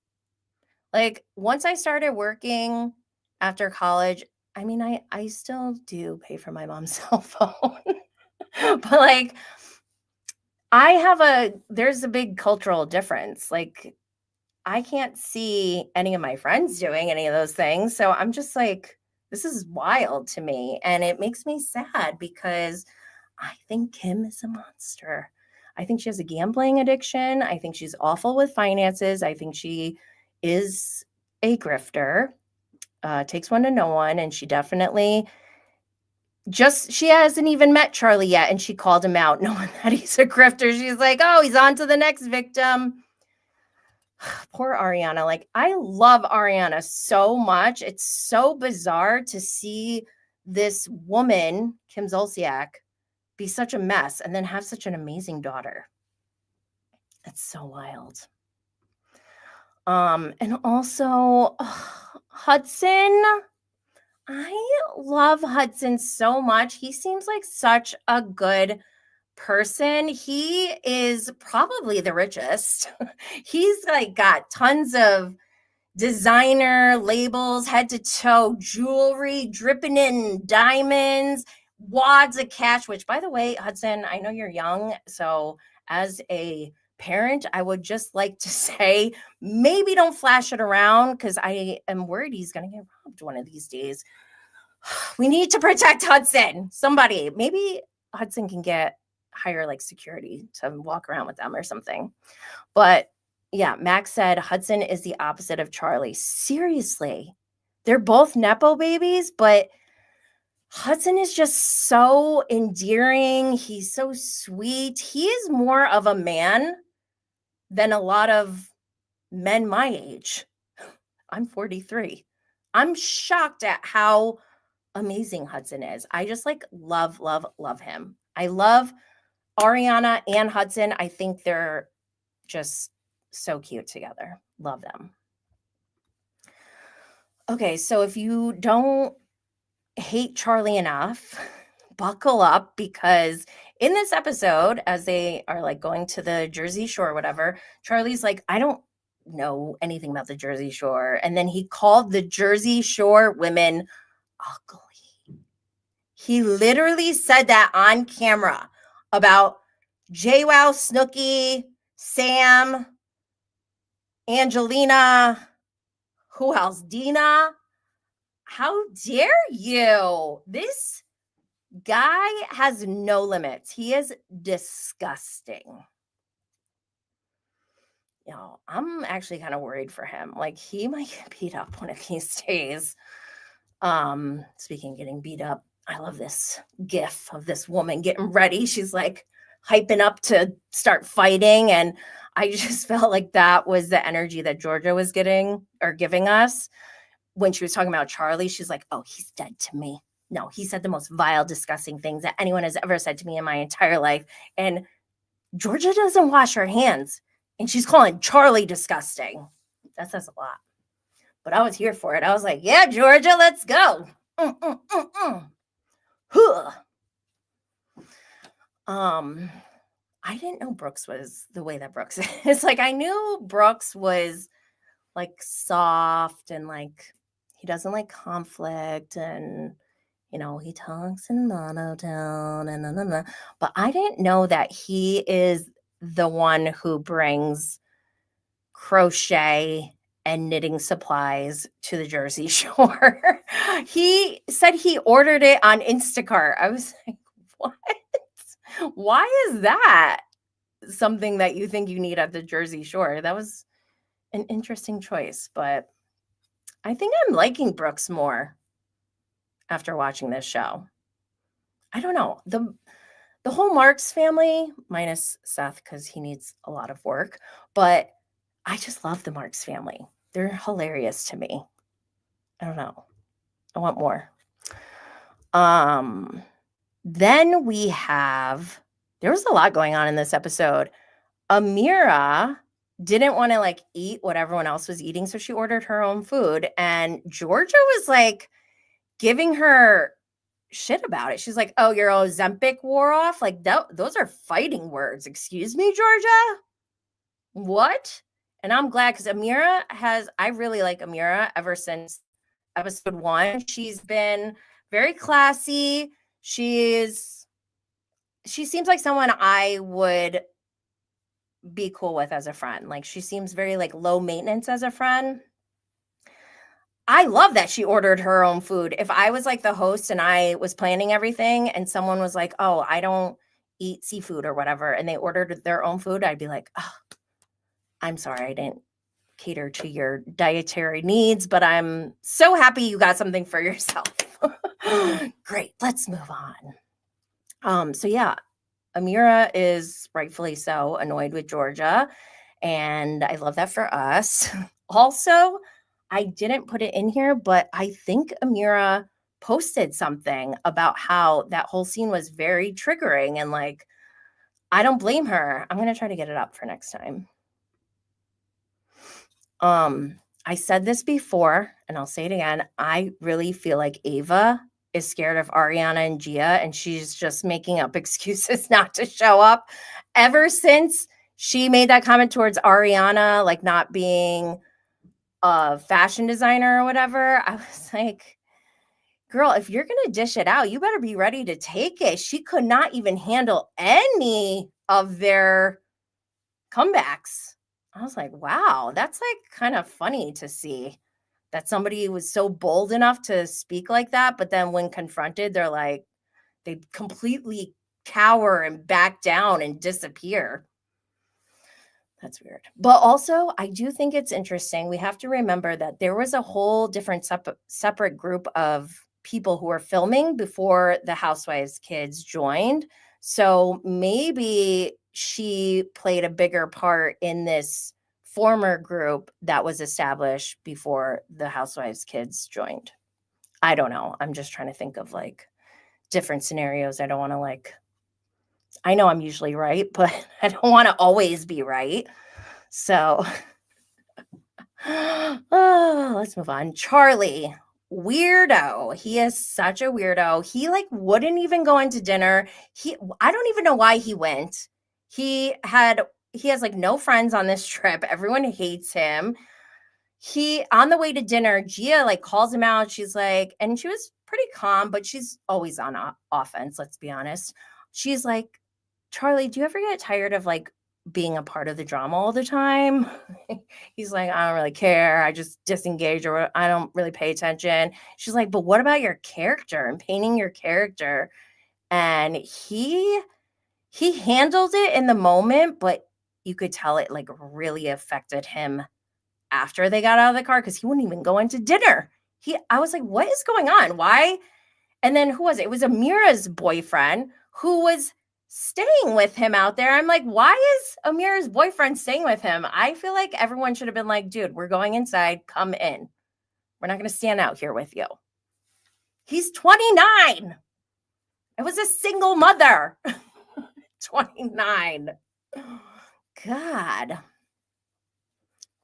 Once I started working after college, I mean, I still do pay for my mom's cell phone. But like there's a big cultural difference. Like I can't see any of my friends doing any of those things. So I'm just like, this is wild to me. And it makes me sad because I think Kim is a monster. I think she has a gambling addiction. I think she's awful with finances. I think she is a grifter, takes one to know one. And she definitely she hasn't even met Charlie yet. And she called him out knowing that he's a grifter. She's like, oh, he's on to the next victim. Poor Ariana. Like, I love Ariana so much. It's so bizarre to see this woman, Kim Zolciak, be such a mess and then have such an amazing daughter. It's so wild. And also Hudson. I love Hudson so much. He seems like such a good person. He is probably the richest. He's like got tons of designer labels, head to toe jewelry, dripping in diamonds, wads of cash, which by the way, Hudson, I know you're young. So as a parent, I would just like to say, maybe don't flash it around because I am worried he's going to get robbed one of these days. We need to protect Hudson. Somebody, maybe Hudson can hire like security to walk around with them or something. But yeah, Max said Hudson is the opposite of Charlie. Seriously. They're both Nepo babies, but Hudson is just so endearing. He's so sweet. He is more of a man than a lot of men my age. I'm 43. I'm shocked at how amazing Hudson is. I just like love him. I love Ariana and Hudson. I think they're just so cute together. Love them. Okay, so if you don't hate Charlie enough, buckle up because in this episode, as they are like going to the Jersey Shore or whatever, Charlie's like, I don't know anything about the Jersey Shore. And then he called the Jersey Shore women ugly. He literally said that on camera about JWoww, Snooki, Sam, Angelina, who else? Dina. How dare you? This guy has no limits. He is disgusting. You know, I'm actually kind of worried for him. Like he might get beat up one of these days. Speaking of getting beat up, I love this gif of this woman getting ready. She's like hyping up to start fighting. And I just felt like that was the energy that Georgia was getting or giving us when she was talking about Charlie. She's like, oh, he's dead to me. No, he said the most vile, disgusting things that anyone has ever said to me in my entire life. And Georgia doesn't wash her hands. And she's calling Charlie disgusting. That says a lot. But I was here for it. I was like, yeah, Georgia, let's go. I didn't know Brooks was the way that Brooks is. Like, I knew Brooks was like soft and like he doesn't like conflict and you know he talks in monotone and but I didn't know that he is the one who brings crochet and knitting supplies to the Jersey Shore. He said he ordered it on Instacart. I was like, what? Why is that something that you think you need at the Jersey Shore? That was an interesting choice, but I think I'm liking Brooks more after watching this show. I don't know. The whole Marks family, minus Seth, because he needs a lot of work, but I just love the Marks family. They're hilarious to me. I don't know. I want more. Then we have, there was a lot going on in this episode. Emira didn't want to like eat what everyone else was eating, so she ordered her own food. And Georgia was like giving her shit about it. She's like, oh, your Ozempic wore off? Like, those are fighting words. Excuse me, Georgia? What? And I'm glad because I really like Emira ever since episode 1. She's been very classy. She seems like someone I would be cool with as a friend. Like, she seems very like low maintenance as a friend. I love that she ordered her own food. If I was like the host and I was planning everything and someone was like, "Oh, I don't eat seafood or whatever," and they ordered their own food, I'd be like, "Oh, I'm sorry, I didn't cater to your dietary needs, but I'm so happy you got something for yourself." Great, let's move on. So yeah, Emira is rightfully so annoyed with Georgia, and I love that for us. Also, I didn't put it in here, but I think Emira posted something about how that whole scene was very triggering, and like, I don't blame her. I'm going to try to get it up for next time. I said this before and I'll say it again. I really feel like Ava is scared of Ariana and Gia, and she's just making up excuses not to show up. Ever since she made that comment towards Ariana, like not being a fashion designer or whatever, I was like, girl, if you're going to dish it out, you better be ready to take it. She could not even handle any of their comebacks. I was like, wow, that's like kind of funny to see that somebody was so bold enough to speak like that. But then when confronted, they're like, they completely cower and back down and disappear. That's weird. But also, I do think it's interesting. We have to remember that there was a whole different separate group of people who were filming before the Housewives kids joined. So maybe she played a bigger part in this former group that was established before the Housewives kids joined. I don't know. I'm just trying to think of like different scenarios. I don't want to like, I know I'm usually right, but I don't want to always be right. So, let's move on. Charlie, weirdo. He is such a weirdo. He like wouldn't even go into dinner. I don't even know why he went. He has like no friends on this trip. Everyone hates him. On the way to dinner, Gia like calls him out. She's like, and she was pretty calm, but she's always on offense, let's be honest. She's like, Charlie, do you ever get tired of like being a part of the drama all the time? He's like, I don't really care. I just disengage, or I don't really pay attention. She's like, but what about your character and painting your character? And he handled it in the moment, but you could tell it like really affected him after they got out of the car, because he wouldn't even go into dinner. I was like, what is going on? Why? And then who was it? It was Amira's boyfriend who was staying with him out there. I'm like, why is Amira's boyfriend staying with him? I feel like everyone should have been like, dude, we're going inside. Come in. We're not going to stand out here with you. He's 29. I was a single mother. 29. God.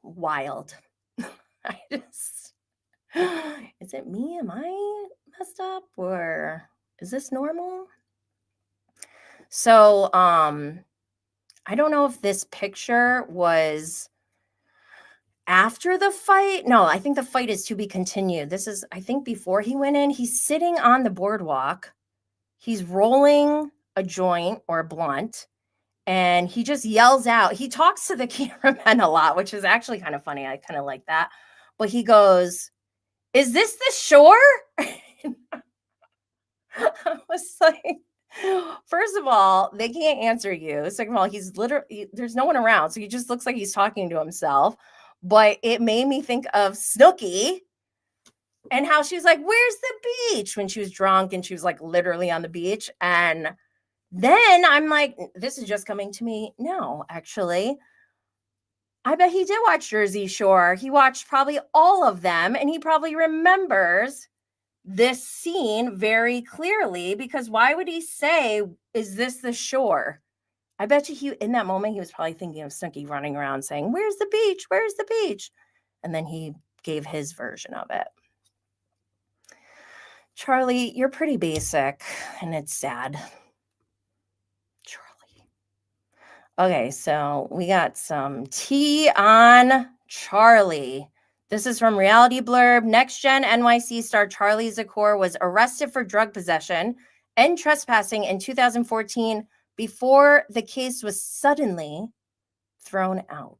Wild. Is it me? Am I messed up, or is this normal? So, I don't know if this picture was after the fight. No, I think the fight is to be continued. This is, I think, before he went in. He's sitting on the boardwalk. He's rolling a joint or a blunt, and he just yells out. He talks to the cameraman a lot, which is actually kind of funny. I kind of like that. But he goes, "Is this the shore?" I was like, first of all, they can't answer you. Second of all, he's literally, there's no one around. So he just looks like he's talking to himself. But it made me think of Snooki and how she was like, where's the beach? When she was drunk and she was like literally on the beach. And then I'm like, this is just coming to me. No, actually, I bet he did watch Jersey Shore. He watched probably all of them, and he probably remembers this scene very clearly, because why would he say, is this the shore? I bet you in that moment, he was probably thinking of Snooki running around saying, where's the beach? Where's the beach? And then he gave his version of it. Charlie, you're pretty basic, and it's sad. Charlie. Okay, so we got some tea on Charlie. This is from Reality Blurb. Next Gen NYC star Charlie Zakor was arrested for drug possession and trespassing in 2014 before the case was suddenly thrown out.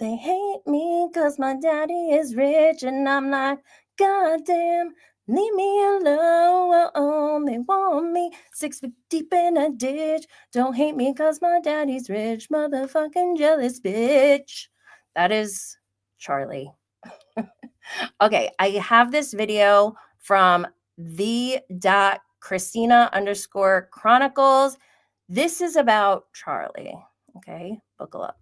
They hate me because my daddy is rich and I'm like, goddamn, leave me alone. They want me 6 feet deep in a ditch. Don't hate me because my daddy's rich. Motherfucking jealous bitch. That is Charlie. Okay, I have this video from the.Christina_Chronicles. This is about Charlie. Okay, buckle up.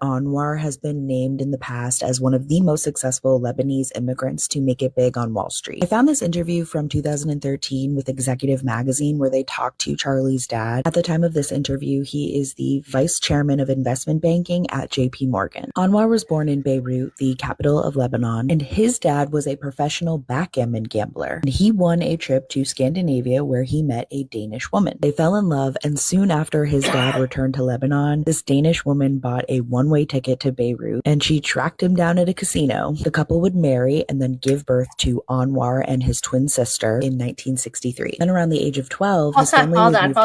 Anwar has been named in the past as one of the most successful Lebanese immigrants to make it big on Wall Street. I found this interview from 2013 with Executive Magazine where they talked to Charlie's dad. At the time of this interview, he is the vice chairman of investment banking at JP Morgan. Anwar was born in Beirut, the capital of Lebanon, and his dad was a professional backgammon gambler. And he won a trip to Scandinavia where he met a Danish woman. They fell in love, and soon after his dad returned to Lebanon, this Danish woman bought a one-way ticket to Beirut, and she tracked him down at a casino. The couple would marry and then give birth to Anwar and his twin sister in 1963. Then around the age of 12, his family hold moved on,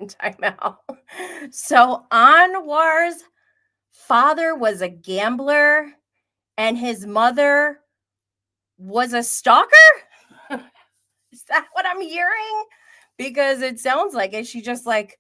time out. So Anwar's father was a gambler and his mother was a stalker? Is that what I'm hearing? Because it sounds like it. She just like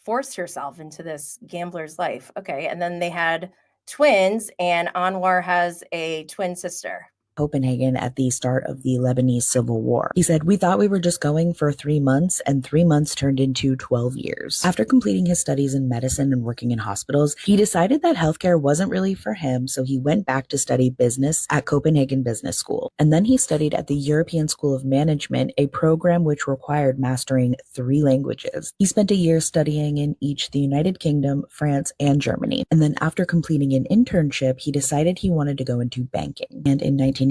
forced herself into this gambler's life. Okay. And then they had twins, and Anwar has a twin sister. Copenhagen at the start of the Lebanese Civil War. He said, "We thought we were just going for 3 months, and 3 months turned into 12 years. After completing his studies in medicine and working in hospitals, he decided that healthcare wasn't really for him, so he went back to study business at Copenhagen Business School. And then he studied at the European School of Management, a program which required mastering 3 languages. He spent a year studying in each the United Kingdom, France, and Germany. And then after completing an internship, he decided he wanted to go into banking. And in 1989,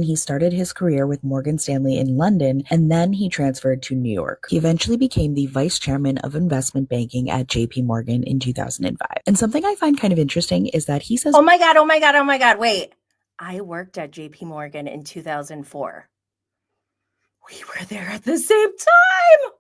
he started his career with Morgan Stanley in London, and then he transferred to New York. He eventually became the vice chairman of investment banking at JP Morgan in 2005. And something I find kind of interesting is that he says, oh my God, wait. I worked at JP Morgan in 2004. We were there at the same time.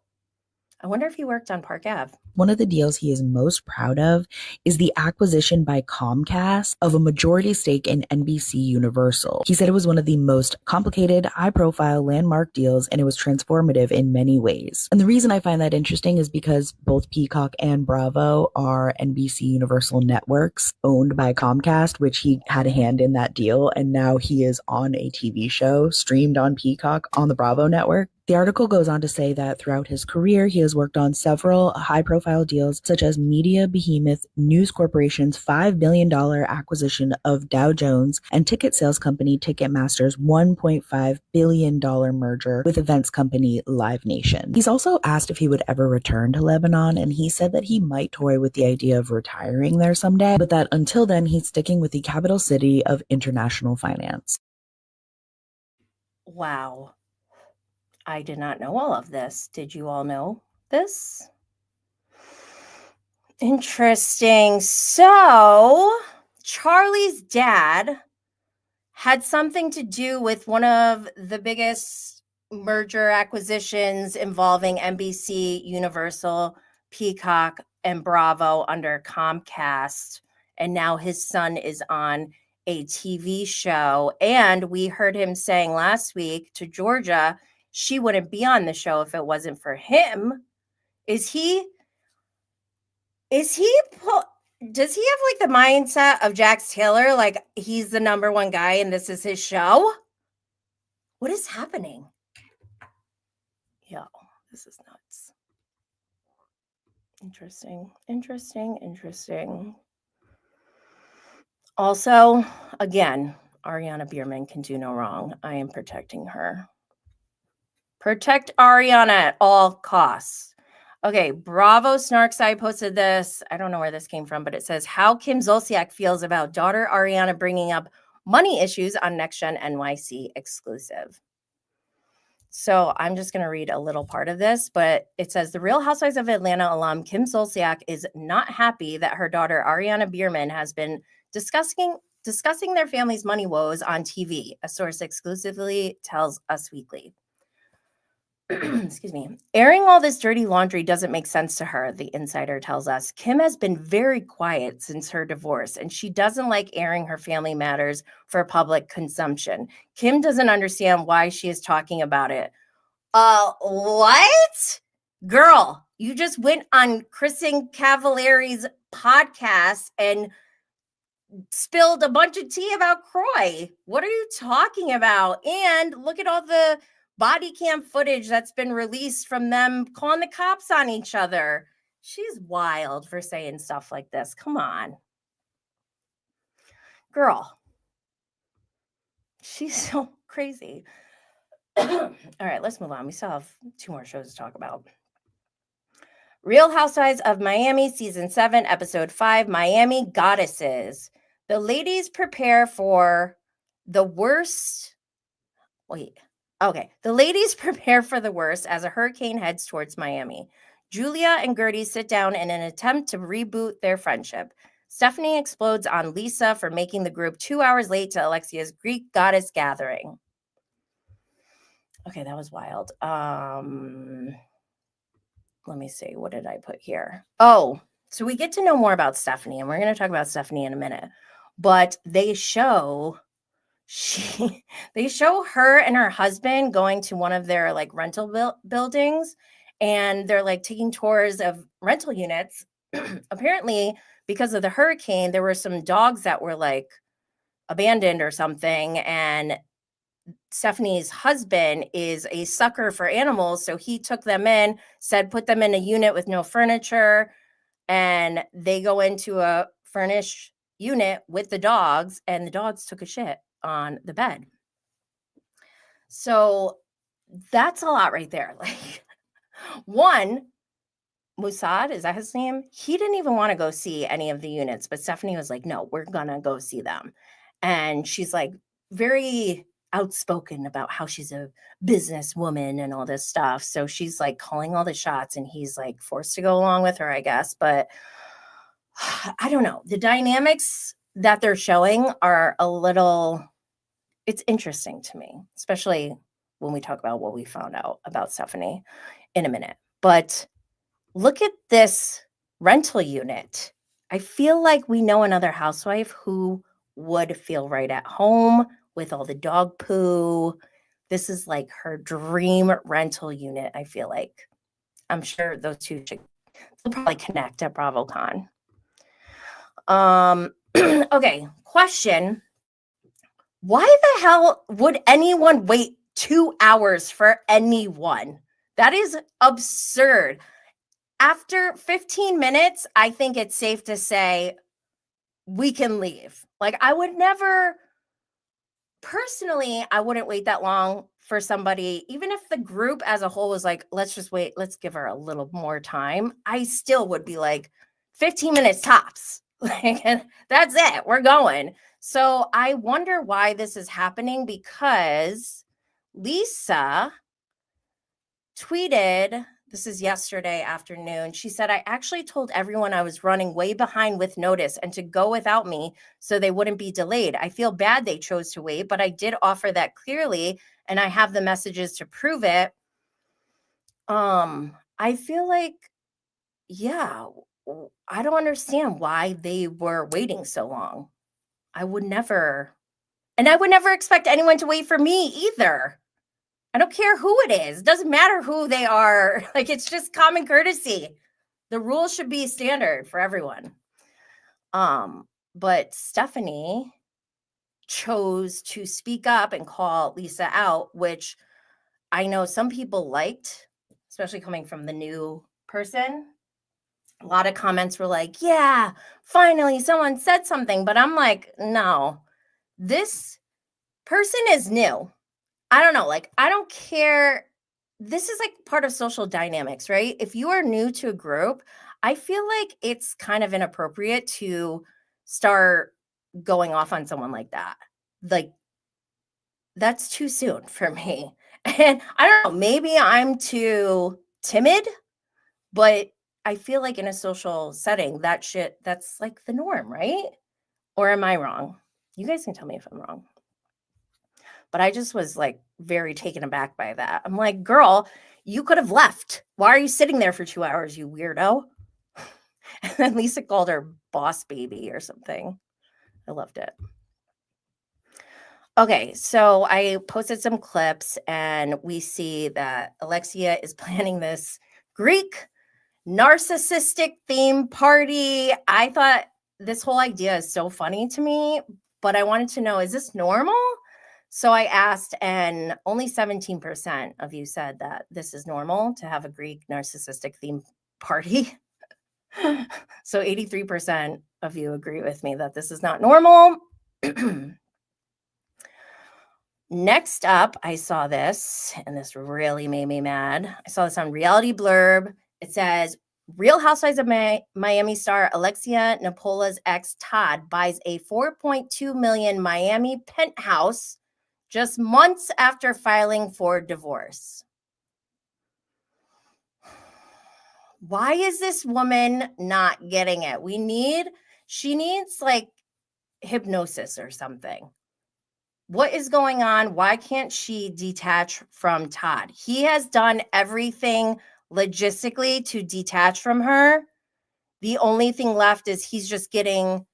I wonder if he worked on Park Ave. One of the deals he is most proud of is the acquisition by Comcast of a majority stake in NBC Universal. He said it was one of the most complicated, high-profile, landmark deals, and it was transformative in many ways. And the reason I find that interesting is because both Peacock and Bravo are NBC Universal networks owned by Comcast, which he had a hand in that deal, and now he is on a TV show streamed on Peacock on the Bravo network. The article goes on to say that throughout his career, he has worked on several high-profile deals, such as media behemoth News Corporation's $5 billion acquisition of Dow Jones and ticket sales company Ticketmaster's $1.5 billion merger with events company Live Nation. He's also asked if he would ever return to Lebanon, and he said that he might toy with the idea of retiring there someday, but that until then, he's sticking with the capital city of international finance. Wow. I did not know all of this. Did you all know this? Interesting. So, Charlie's dad had something to do with one of the biggest merger acquisitions involving NBC, Universal, Peacock, and Bravo under Comcast. And now his son is on a TV show. And we heard him saying last week to Georgia, she wouldn't be on the show if it wasn't for him. Does he have like the mindset of Jax Taylor? Like he's the number one guy and this is his show? What is happening? Yo, this is nuts. Interesting. Also, again, Ariana Bierman can do no wrong. I am protecting her. Protect Ariana at all costs. Okay, Bravo Snarkside posted this. I don't know where this came from, but it says how Kim Zolciak feels about daughter Ariana bringing up money issues on Next Gen NYC exclusive. So I'm just going to read a little part of this, but it says the Real Housewives of Atlanta alum Kim Zolciak is not happy that her daughter Ariana Bierman has been discussing their family's money woes on TV, a source exclusively tells Us Weekly. Excuse me. Airing all this dirty laundry doesn't make sense to her, the insider tells us. Kim has been very quiet since her divorce, and she doesn't like airing her family matters for public consumption. Kim doesn't understand why she is talking about it. What? Girl, you just went on Kristen Cavallari's podcast and spilled a bunch of tea about Croy. What are you talking about? And look at all the body cam footage that's been released from them calling the cops on each other. She's wild for saying stuff like this. Come on. Girl. She's so crazy. All right, let's move on. We still have 2 more shows to talk about. Real Housewives of Miami, Season 7, Episode 5, Miami Goddesses. The ladies prepare for the worst. The ladies prepare for the worst as a hurricane heads towards Miami. Julia and Gertie sit down in an attempt to reboot their friendship. Stephanie explodes on Lisa for making the group 2 hours late to Alexia's Greek goddess gathering. Okay, that was wild. Let me see. What did I put here? Oh, so we get to know more about Stephanie, and we're going to talk about Stephanie in a minute. But they show her and her husband going to one of their like rental buildings, and they're like taking tours of rental units. Apparently, because of the hurricane, there were some dogs that were like abandoned or something, and Stephanie's husband is a sucker for animals, so he took them in, said put them in a unit with no furniture, and they go into a furnished unit with the dogs, and the dogs took a shit on the bed. So that's a lot right there. Like, one, Musad, is that his name? He didn't even want to go see any of the units, but Stephanie was like, no, we're gonna go see them. And she's like very outspoken about how she's a businesswoman and all this stuff. So she's like calling all the shots, and he's like forced to go along with her, I guess. But I don't know. The dynamics that they're showing are a little, it's interesting to me, especially when we talk about what we found out about Stephanie in a minute. But look at this rental unit. I feel like we know another housewife who would feel right at home with all the dog poo. This is like her dream rental unit, I feel like. I'm sure those two should probably connect at BravoCon. Okay, question. Why the hell would anyone wait 2 hours for anyone? That is absurd. After 15 minutes, I think it's safe to say we can leave. Like, I would never, personally, I wouldn't wait that long for somebody, even if the group as a whole was like, let's just wait, let's give her a little more time. I still would be like, 15 minutes tops. Like, that's it. We're going. So I wonder why this is happening, because Lisa tweeted, this is yesterday afternoon. She said, I actually told everyone I was running way behind with notice and to go without me so they wouldn't be delayed. I feel bad they chose to wait, but I did offer that clearly, and I have the messages to prove it. I feel like, yeah, I don't understand why they were waiting so long. I would never expect anyone to wait for me either. I don't care who it is. It doesn't matter who they are. Like, it's just common courtesy. The rules should be standard for everyone. But Stephanie chose to speak up and call Lisa out, which I know some people liked, especially coming from the new person. A lot of comments were like, yeah, finally someone said something. But I'm like, no, this person is new. I don't know. Like, I don't care. This is like part of social dynamics, right? If you are new to a group, I feel like it's kind of inappropriate to start going off on someone like that. Like, that's too soon for me. And I don't know, maybe I'm too timid, but I feel like in a social setting, that's like the norm, right? Or am I wrong? You guys can tell me if I'm wrong. But I just was like very taken aback by that. I'm like, girl, you could have left. Why are you sitting there for 2 hours, you weirdo? And then Lisa called her boss baby or something. I loved it. Okay, so I posted some clips and we see that Alexia is planning this Greek narcissistic theme party. I thought this whole idea is so funny to me, but I wanted to know, is this normal? So I asked, and only 17% of you said that this is normal to have a Greek narcissistic theme party. So 83% of you agree with me that this is not normal. Next up, I saw this, and this really made me mad. I saw this on Reality Blurb. It says, Real Housewives of Miami star Alexia Napola's ex Todd buys a $4.2 million Miami penthouse just months after filing for divorce. Why is this woman not getting it? She needs like hypnosis or something. What is going on? Why can't she detach from Todd? He has done everything logistically to detach from her. The only thing left is he's just getting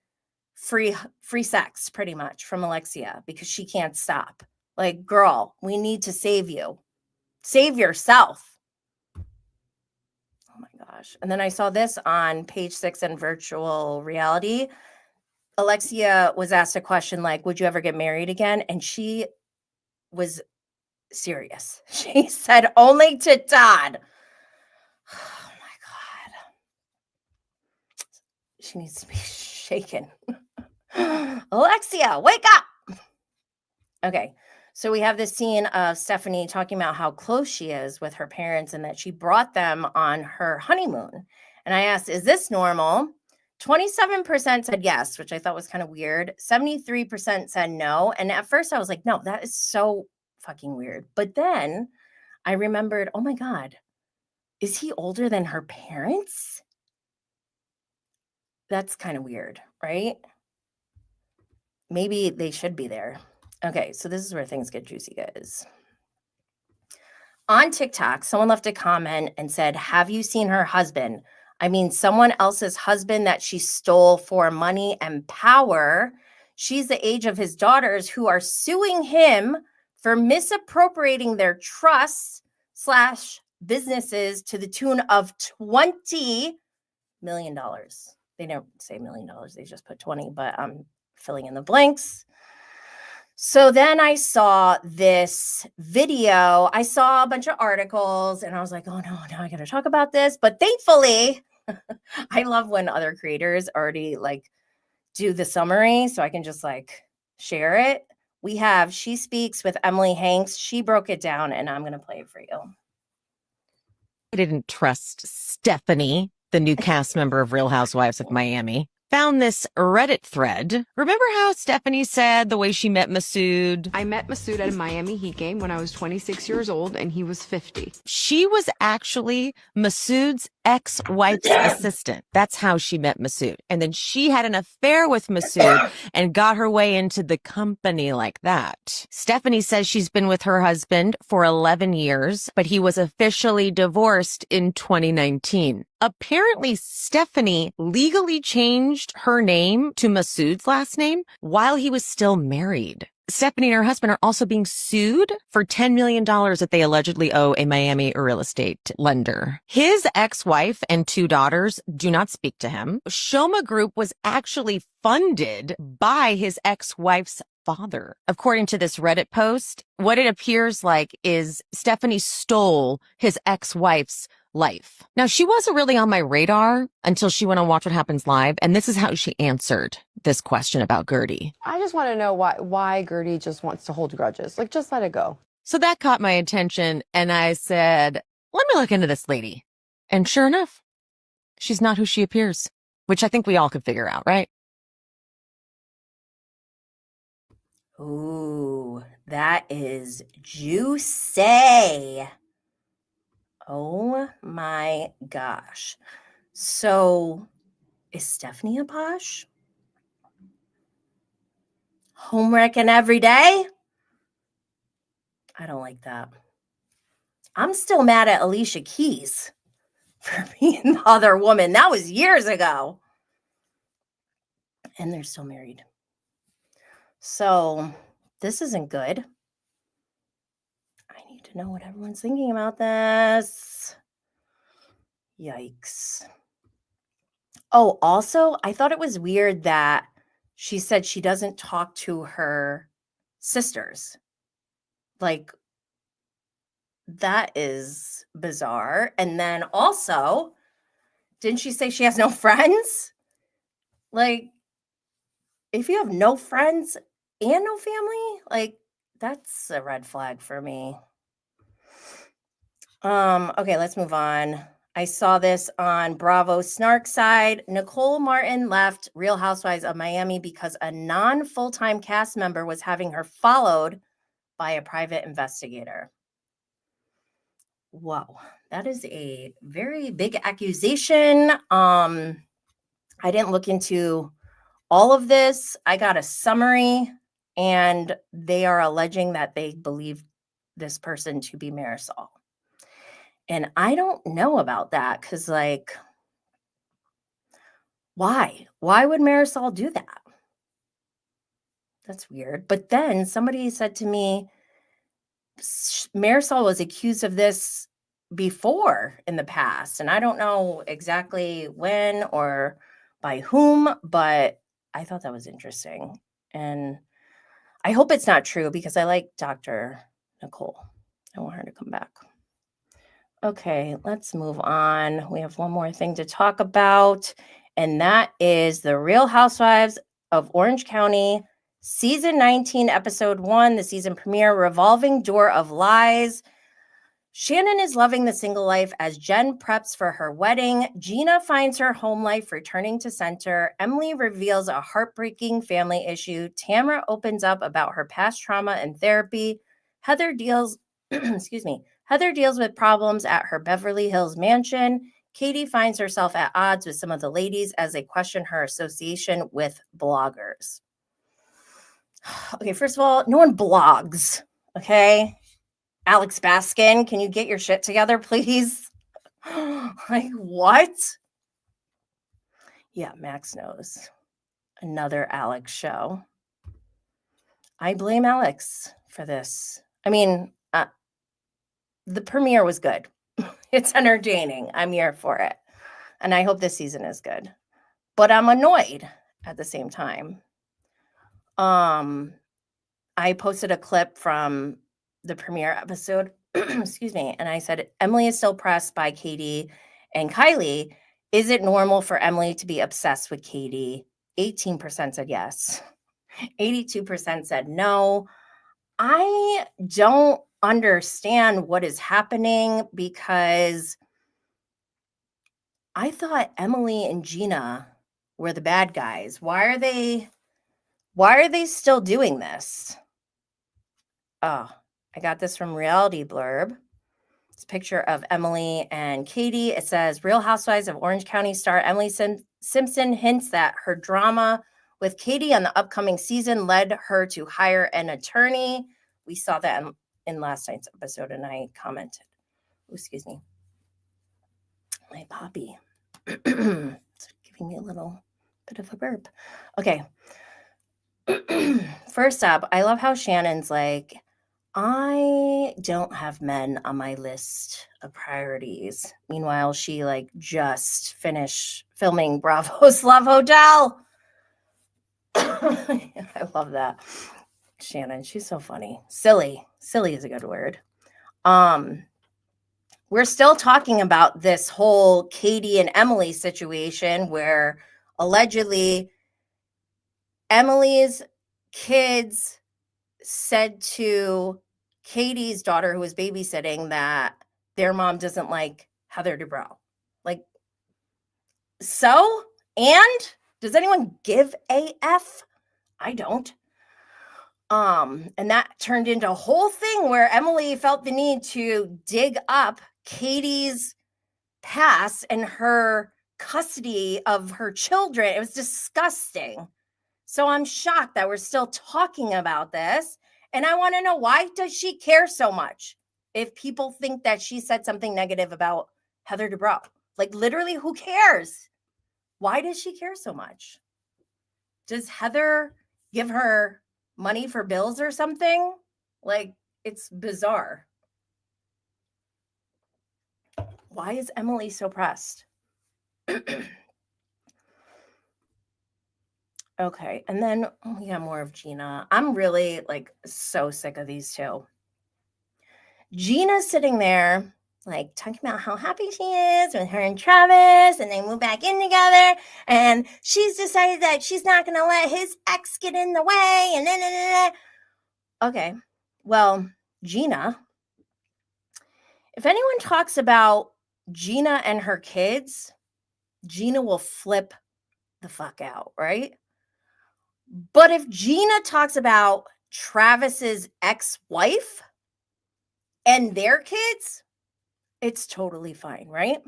free sex pretty much from Alexia because she can't stop. Like, girl, we need to save you. Save yourself. Oh my gosh. And then I saw this on page 6 in virtual reality. Alexia was asked a question like, would you ever get married again? And she was serious. She said only to Todd. Oh my God. She needs to be shaken. Alexia, wake up. Okay. So we have this scene of Stephanie talking about how close she is with her parents and that she brought them on her honeymoon. And I asked, is this normal? 27% said yes, which I thought was kind of weird. 73% said no. And at first I was like, no, that is so fucking weird. But then I remembered, oh my God, is he older than her parents? That's kind of weird, right? Maybe they should be there. Okay, so this is where things get juicy, guys. On TikTok, someone left a comment and said, have you seen her husband? I mean, someone else's husband that she stole for money and power. She's the age of his daughters who are suing him for misappropriating their trusts / businesses to the tune of $20 million. They don't say $1 million. They just put 20, but I'm filling in the blanks. So then I saw this video. I saw a bunch of articles and I was like, oh no, now I got to talk about this. But thankfully, I love when other creators already like do the summary so I can just like share it. We have She Speaks with Emily Hanks. She broke it down and I'm going to play it for you. I didn't trust Stephanie, the new cast member of Real Housewives of Miami. Found this Reddit thread. Remember how Stephanie said the way she met Masood? I met Masood at a Miami Heat game when I was 26 years old and he was 50. She was actually Masood's ex-wife's assistant. That's how she met Masood. And then she had an affair with Masood and got her way into the company like that. Stephanie says she's been with her husband for 11 years, but he was officially divorced in 2019. Apparently, Stephanie legally changed her name to Masood's last name while he was still married. Stephanie and her husband are also being sued for $10 million that they allegedly owe a Miami real estate lender. His ex-wife and 2 daughters do not speak to him. Shoma Group was actually funded by his ex-wife's father. According to this Reddit post, what it appears like is Stephanie stole his ex-wife's life. Now, she wasn't really on my radar until she went on Watch What Happens Live, and this is how she answered this question about Gertie. I just want to know why Gertie just wants to hold grudges. Like, just let it go. So that caught my attention, and I said, let me look into this lady. And sure enough, she's not who she appears, which I think we all could figure out, right? Ooh, That is juicy. Oh my gosh. So is Stephanie a posh? Homewrecking every day? I don't like that. I'm still mad at Alicia Keys for being the other woman. That was years ago. And they're still married. So this isn't good. I need to know what everyone's thinking about this. Yikes. Oh, also, I thought it was weird that she said she doesn't talk to her sisters. Like, that is bizarre. And then also, didn't she say she has no friends? Like, if you have no friends and no family, like, that's a red flag for me. Okay, let's move on. I saw this on Bravo Snark side. Nicole Martin left Real Housewives of Miami because a non-full-time cast member was having her followed by a private investigator. Whoa, that is a very big accusation. I didn't look into all of this. I got a summary, and they are alleging that they believe this person to be Marisol. And I don't know about that because, like, why? Why would Marisol do that? That's weird. But then somebody said to me, Marisol was accused of this before in the past. And I don't know exactly when or by whom, but I thought that was interesting. And I hope it's not true because I like Dr. Nicole. I want her to come back. Okay, let's move on. We have one more thing to talk about, and that is the Real Housewives of Orange County, Season 19, Episode 1, the season premiere, Revolving Door of Lies. Shannon is loving the single life as Jen preps for her wedding. Gina finds her home life returning to center. Emily reveals a heartbreaking family issue. Tamara opens up about her past trauma and therapy. Heather deals, Heather deals with problems at her Beverly Hills mansion. Katie finds herself at odds with some of the ladies as they question her association with bloggers. Okay, first of all, no one blogs, okay? Alex Baskin, can you get your shit together, please? Like, what? Yeah, Max knows. Another Alex show. I blame Alex for this. I mean, the premiere was good. It's entertaining. I'm here for it. And I hope this season is good. But I'm annoyed at the same time. I posted a clip from the premiere episode, excuse me, and I said, Emily is still pressed by Katie and Kylie. Is it normal for Emily to be obsessed with Katie? 18% said yes. 82% said no. I don't understand what is happening because I thought Emily and Gina were the bad guys. Why are they still doing this? Oh, I got this from Reality Blurb. It's a picture of Emily and Katie. It says, Real Housewives of Orange County star Emily Simpson hints that her drama with Katie on the upcoming season led her to hire an attorney. We saw that in last night's episode, and I commented. Oh, excuse me. My poppy. It's giving me a little bit of a burp. Okay. First up, I love how Shannon's like, I don't have men on my list of priorities. Meanwhile, she like just finished filming Bravo's Love Hotel. I love that. Shannon, she's so funny. Silly is a good word. We're still talking about this whole Katie and Emily situation where allegedly Emily's kids said to Katie's daughter who was babysitting that their mom doesn't like Heather Dubrow. Like, so? And does anyone give a F? I don't. And that turned into a whole thing where Emily felt the need to dig up Katie's past and her custody of her children. It was disgusting. So I'm shocked that we're still talking about this. And I want to know, why does she care so much if people think that she said something negative about Heather Dubrow? Like, literally, who cares? Why does she care so much? Does Heather give her money for bills or something? Like, it's bizarre. Why is Emily so pressed? Okay, and then we got more of Gina. I'm really like so sick of these two. Gina's sitting there like talking about how happy she is with her and Travis, and they move back in together, and she's decided that she's not going to let his ex get in the way, and then. Okay, well, Gina, if anyone talks about Gina and her kids, Gina will flip the fuck out, right? But if Gina talks about Travis's ex-wife and their kids, it's totally fine, right?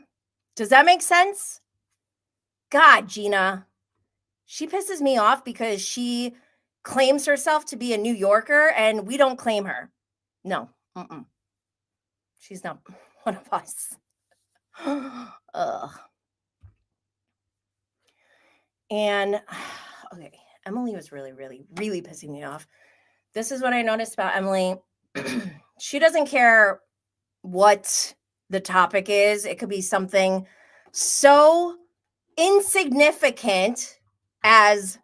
Does that make sense? God, Gina, she pisses me off because she claims herself to be a New Yorker and we don't claim her. No, she's not one of us. Ugh. And okay, Emily was really, really, really pissing me off. This is what I noticed about Emily. She doesn't care what the topic is. It could be something so insignificant as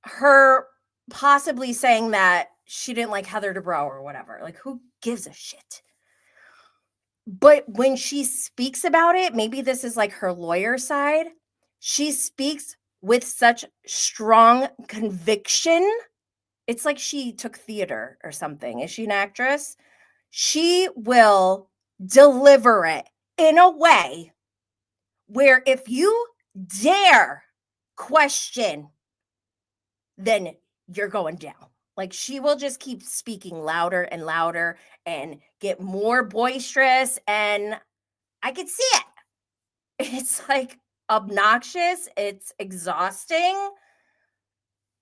her possibly saying that she didn't like Heather Dubrow or whatever. Like, who gives a shit? But when she speaks about it, maybe this is like her lawyer side, she speaks with such strong conviction. It's like she took theater or something. Is she an actress? She will deliver it in a way where if you dare question, then you're going down. Like, she will just keep speaking louder and louder and get more boisterous. And I could see it. It's like obnoxious. It's exhausting.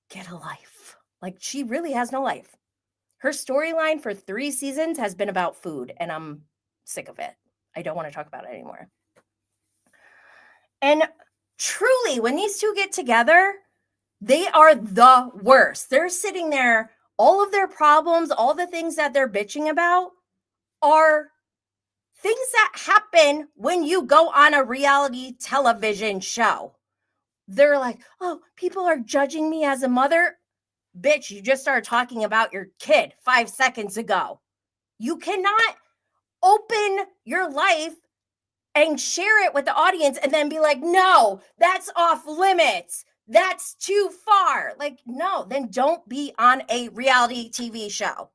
Get a life. Like, she really has no life. Her storyline for 3 seasons has been about food, and I'm sick of it. I don't want to talk about it anymore. And truly, when these two get together, they are the worst. They're sitting there, all of their problems, all the things that they're bitching about are things that happen when you go on a reality television show. They're like, oh, people are judging me as a mother. Bitch, you just started talking about your kid 5 seconds ago. You cannot open your life and share it with the audience and then be like, no, that's off limits. That's too far. Like, no, then don't be on a reality TV show.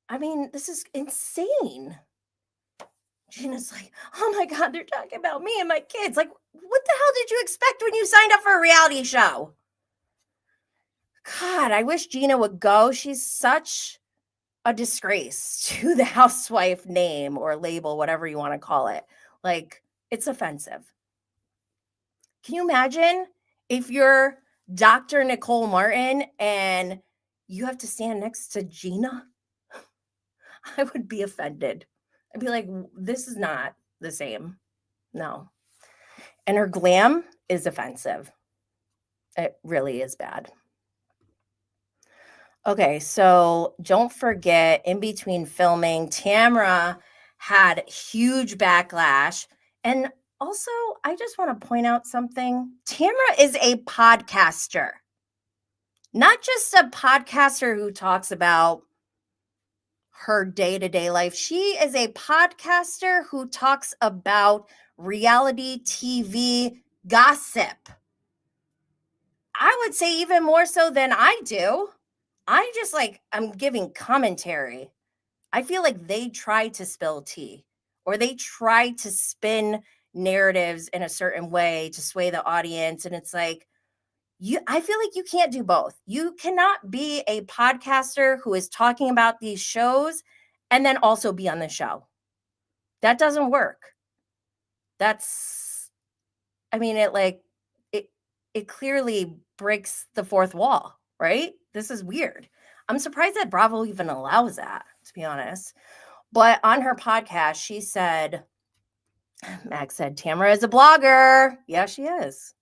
I mean, this is insane. Gina's like, oh my God, they're talking about me and my kids. Like, what the hell did you expect when you signed up for a reality show? God, I wish Gina would go. She's such a disgrace to the housewife name or label, whatever you want to call it. Like, it's offensive. Can you imagine if you're Dr. Nicole Martin and you have to stand next to Gina? I would be offended. I'd be like, this is not the same. No. And her glam is offensive. It really is bad. Okay, so don't forget, in between filming, Tamra had huge backlash. And also, I just want to point out something. Tamra is a podcaster, not just a podcaster who talks about her day-to-day life. She is a podcaster who talks about reality TV gossip. I would say even more so than I do. I'm giving commentary. I feel like they try to spill tea or they try to spin narratives in a certain way to sway the audience. And it's like, I feel like you can't do both. You cannot be a podcaster who is talking about these shows and then also be on the show. That doesn't work. It clearly breaks the fourth wall, right? This is weird. I'm surprised that Bravo even allows that, to be honest. But on her podcast, she said, Max said, Tamara is a blogger. Yeah, she is.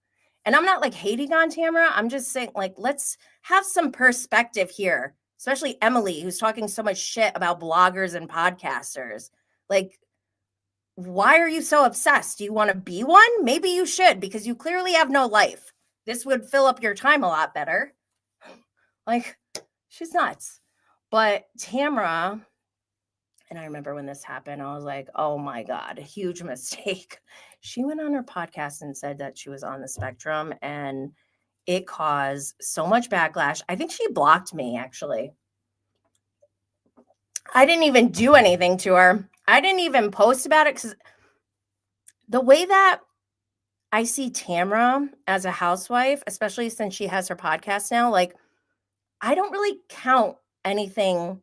And I'm not like hating on Tamara. I'm just saying, like, let's have some perspective here, especially Emily, who's talking so much shit about bloggers and podcasters. Like, why are you so obsessed? Do you want to be one? Maybe you should, because you clearly have no life. This would fill up your time a lot better. Like, she's nuts. But Tamara, and I remember when this happened, I was like, oh my God, a huge mistake. She went on her podcast and said that she was on the spectrum, and it caused so much backlash. I think she blocked me, actually. I didn't even do anything to her. I didn't even post about it, because the way that I see Tamara as a housewife, especially since she has her podcast now, like, I don't really count anything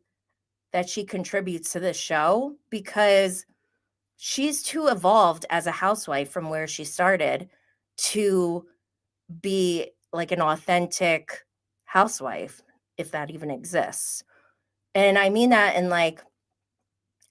that she contributes to this show, because she's too evolved as a housewife from where she started to be like an authentic housewife, if that even exists. And I mean that in like,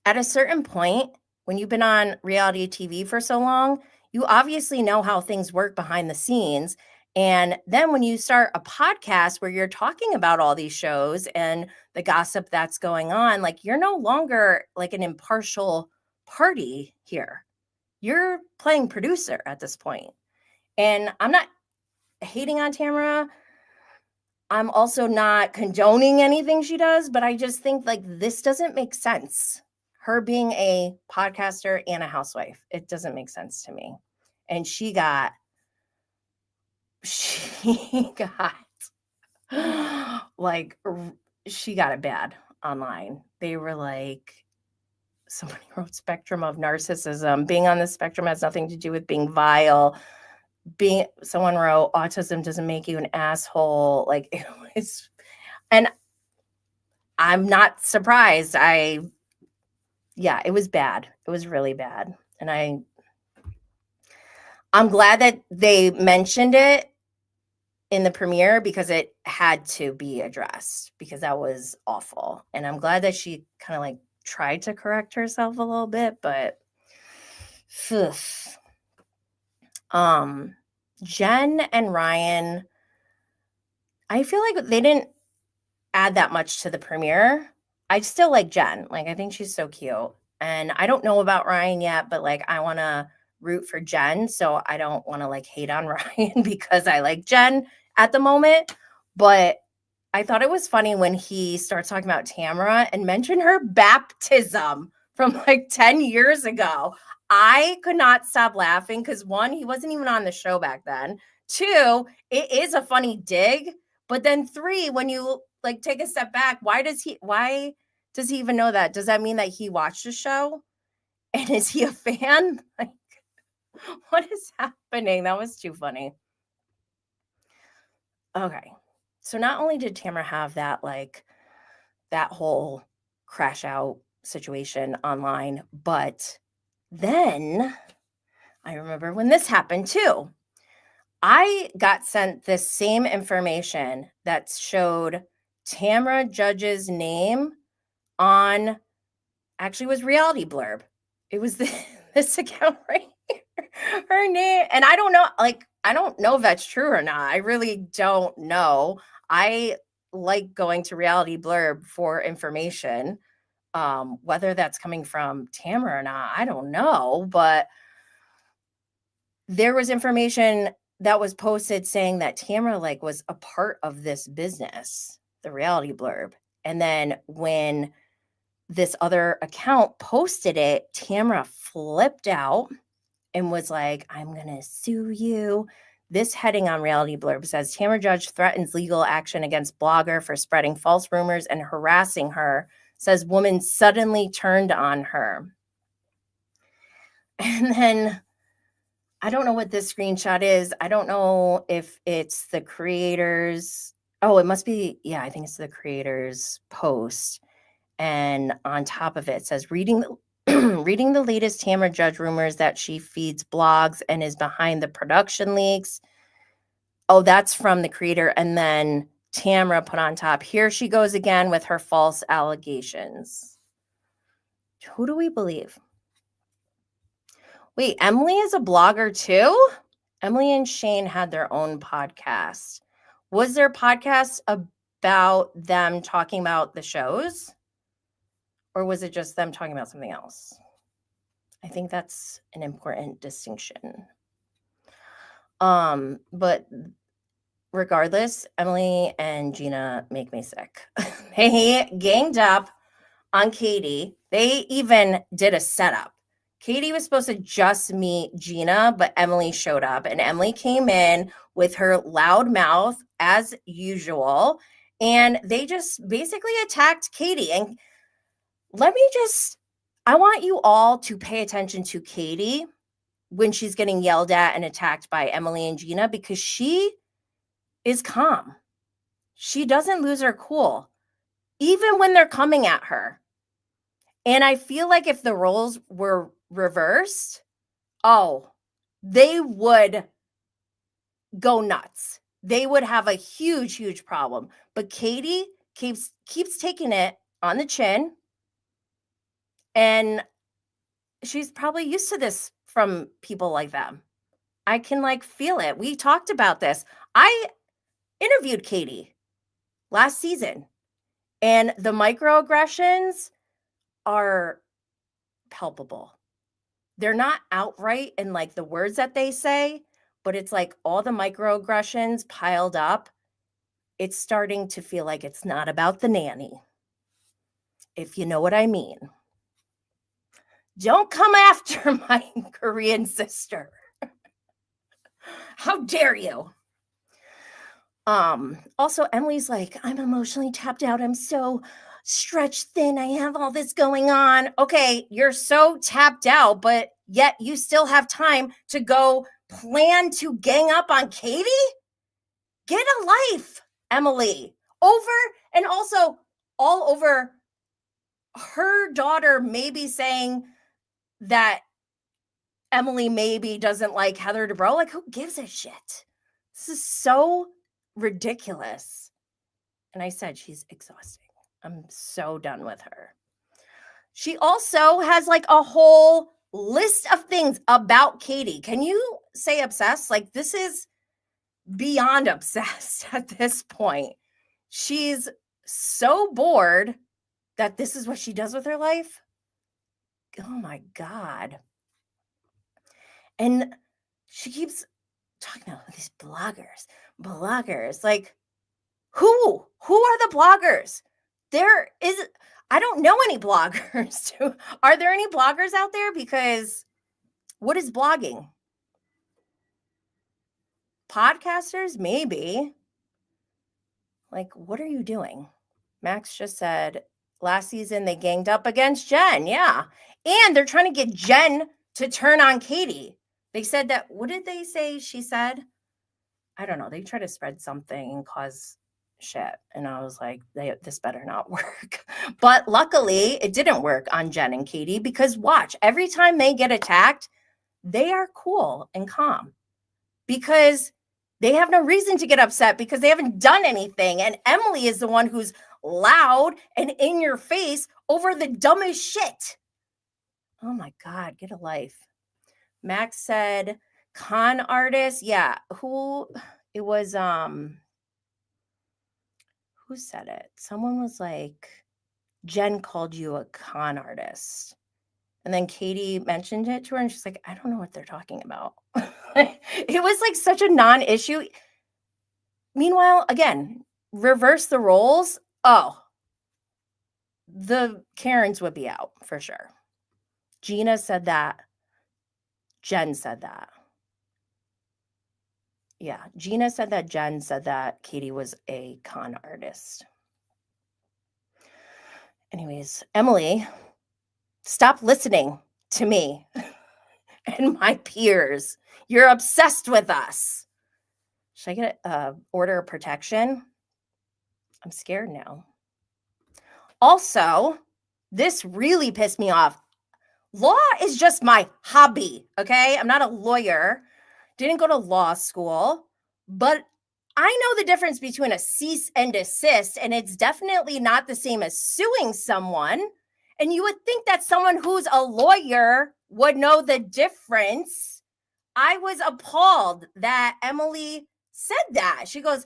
at a certain point, when you've been on reality TV for so long, you obviously know how things work behind the scenes. And then when you start a podcast where you're talking about all these shows and the gossip that's going on, like, you're no longer like an impartial party here. You're playing producer at this point. And I'm not hating on Tamara. I'm also not condoning anything she does, but I just think like this doesn't make sense. Her being a podcaster and a housewife, it doesn't make sense to me. And she got like, she got it bad online. They were like, somebody wrote spectrum of narcissism. Being on the spectrum has nothing to do with being vile. Someone wrote, autism doesn't make you an asshole. Like, it was, and I'm not surprised. It was bad. It was really bad. And I'm glad that they mentioned it in the premiere, because it had to be addressed, because that was awful. And I'm glad that she kind of like tried to correct herself a little bit, but Jen and Ryan, I feel like they didn't add that much to the premiere. I still like Jen. Like, I think she's so cute. And I don't know about Ryan yet, but like, I want to root for Jen. So I don't want to like hate on Ryan because I like Jen at the moment. But I thought it was funny when he starts talking about Tamara and mentioned her baptism from like 10 years ago. I could not stop laughing because, one, he wasn't even on the show back then. Two, it is a funny dig. But then three, when you like take a step back, why does he even know that? Does that mean that he watched the show? And is he a fan? Like, what is happening? That was too funny. Okay. So not only did Tamara have that, like, that whole crash out situation online, but then I remember when this happened too. I got sent this same information that showed Tamara Judge's name on, actually was Reality Blurb. It was this account right here. Her name, and I don't know if that's true or not. I really don't know. I like going to Reality Blurb for information. Whether that's coming from Tamara or not, I don't know. But there was information that was posted saying that Tamara like was a part of this business, the Reality Blurb. And then when this other account posted it, Tamara flipped out and was like, I'm going to sue you. This heading on Reality Blurb says, Tamara Judge threatens legal action against blogger for spreading false rumors and harassing her. Says woman suddenly turned on her. And then I don't know what this screenshot is. I don't know if it's the creators. Oh, it must be. Yeah, I think it's the creators' post. And on top of it says, reading reading the latest Tamra Judge rumors that she feeds blogs and is behind the production leaks. Oh, that's from the creator. And then Tamra put on top, here she goes again with her false allegations. Who do we believe? Wait, Emily is a blogger too? Emily and Shane had their own podcast. Was their podcast about them talking about the shows? Or was it just them talking about something else? I think that's an important distinction. But regardless, Emily and Gina make me sick. They ganged up on Katie. They even did a setup. Katie was supposed to just meet Gina, but Emily showed up, and Emily came in with her loud mouth as usual, and they just basically attacked Katie. And I want you all to pay attention to Katie when she's getting yelled at and attacked by Emily and Gina, because she is calm. She doesn't lose her cool, even when they're coming at her. And I feel like if the roles were reversed, they would go nuts. They would have a huge, huge problem. But Katie keeps taking it on the chin. And she's probably used to this from people like them. I can feel it. We talked about this. I interviewed Katie last season, and the microaggressions are palpable. They're not outright in the words that they say, but it's all the microaggressions piled up. It's starting to feel like it's not about the nanny, if you know what I mean. Don't come after my Korean sister. How dare you? Also, Emily's like, I'm emotionally tapped out. I'm so stretched thin. I have all this going on. Okay, you're so tapped out, but yet you still have time to go plan to gang up on Katie? Get a life, Emily. And also all over her daughter maybe saying that Emily maybe doesn't like Heather Dubrow. Who gives a shit? This is so ridiculous. And I said, she's exhausting. I'm so done with her. She also has a whole list of things about Katie. Can you say obsessed? This is beyond obsessed at this point. She's so bored that this is what she does with her life. Oh my God. And she keeps talking about these bloggers. Who are the bloggers? I don't know any bloggers. Are there any bloggers out there? Because what is blogging? Podcasters? Maybe. What are you doing? Max just said last season they ganged up against Jen. Yeah. And they're trying to get Jen to turn on Katie. They said that, what did they say she said? I don't know. They try to spread something and cause shit. And I was like, this better not work. But luckily, it didn't work on Jen and Katie, because watch, every time they get attacked, they are cool and calm because they have no reason to get upset because they haven't done anything. And Emily is the one who's loud and in your face over the dumbest shit. Oh my God, get a life. Max said, con artist. Yeah. Who said it? Someone was like, Jen called you a con artist. And then Katie mentioned it to her and she's like, I don't know what they're talking about. It was such a non-issue. Meanwhile, again, reverse the roles. Oh, the Karens would be out for sure. Gina said that. Jen said that. Yeah, Gina said that. Jen said that Katie was a con artist. Anyways, Emily, stop listening to me and my peers. You're obsessed with us. Should I get a order of protection? I'm scared now. Also, this really pissed me off. Law is just my hobby, okay? I'm not a lawyer. Didn't go to law school, but I know the difference between a cease and desist, and it's definitely not the same as suing someone. And you would think that someone who's a lawyer would know the difference. I was appalled that Emily said that. She goes,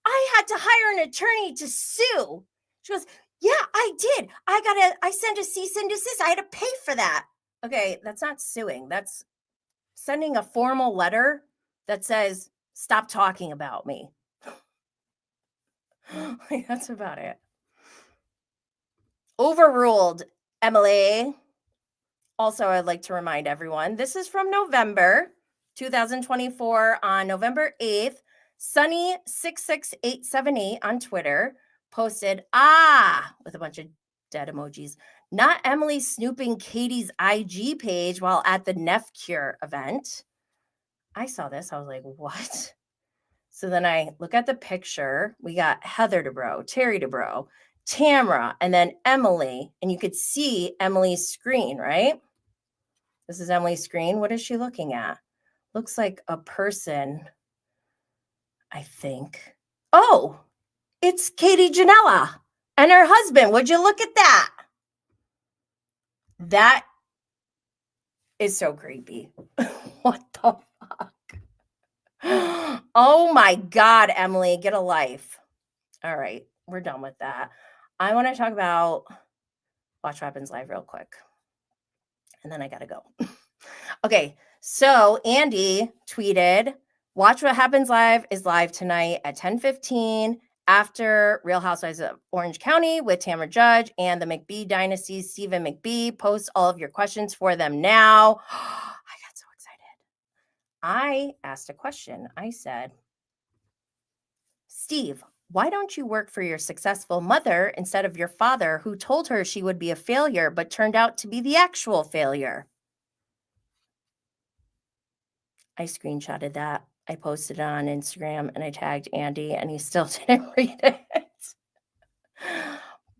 I had to hire an attorney to sue. She goes, yeah, I did. I sent a cease and desist. I had to pay for that. Okay, that's not suing. That's sending a formal letter that says, stop talking about me. That's about it. Overruled, Emily. Also, I'd like to remind everyone, this is from November 2024 on November 8th. Sunny66878 on Twitter posted, with a bunch of dead emojis, not Emily snooping Katie's IG page while at the Neff Cure event. I saw this. I was like, what? So then I look at the picture. We got Heather Dubrow, Terry Dubrow, Tamra, and then Emily. And you could see Emily's screen, right? This is Emily's screen. What is she looking at? Looks like a person, I think. Oh, it's Katie Janela and her husband. Would you look at that? That is so creepy. What the fuck? Oh my God, Emily, get a life. All right, we're done with that. I want to talk about Watch What Happens Live real quick. And then I got to go. Okay, so Andy tweeted, Watch What Happens Live is live tonight at 10:15 after Real Housewives of Orange County with Tamra Judge and the McBee Dynasty's Stephen McBee. Post all of your questions for them now. I got so excited. I asked a question. I said, Steve, why don't you work for your successful mother instead of your father who told her she would be a failure but turned out to be the actual failure? I screenshotted that. I posted it on Instagram and I tagged Andy and he still didn't read it.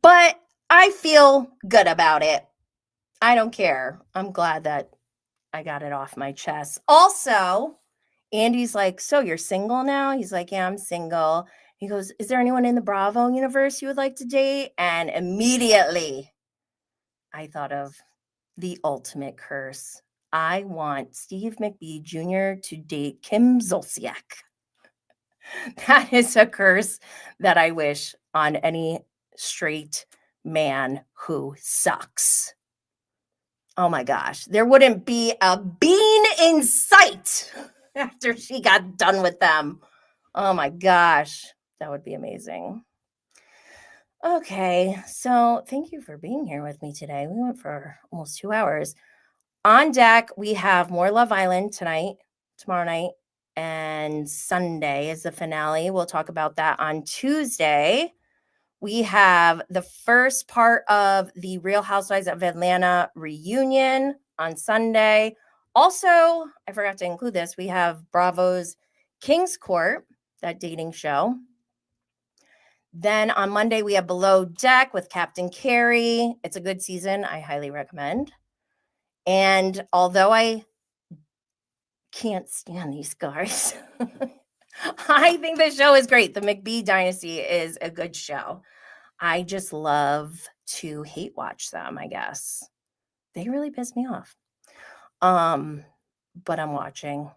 But I feel good about it. I don't care. I'm glad that I got it off my chest. Also, Andy's like, so you're single now? He's like, yeah, I'm single. He goes, is there anyone in the Bravo universe you would like to date? And immediately I thought of the ultimate curse. I want Steve McBee Jr. to date Kim Zolciak. That is a curse that I wish on any straight man who sucks. Oh my gosh, there wouldn't be a bean in sight after she got done with them. Oh my gosh, that would be amazing. Okay, so thank you for being here with me today. We went for almost 2 hours. On deck, we have more Love Island tonight, tomorrow night, and Sunday is the finale. We'll talk about that on Tuesday. We have the first part of the Real Housewives of Atlanta reunion on Sunday. Also, I forgot to include this. We have Bravo's King's Court, that dating show. Then on Monday, we have Below Deck with Captain Carey. It's a good season. I highly recommend. And although I can't stand these guys, I think the show is great. The McBee Dynasty is a good show. I just love to hate watch them, I guess. They really piss me off. But I'm watching.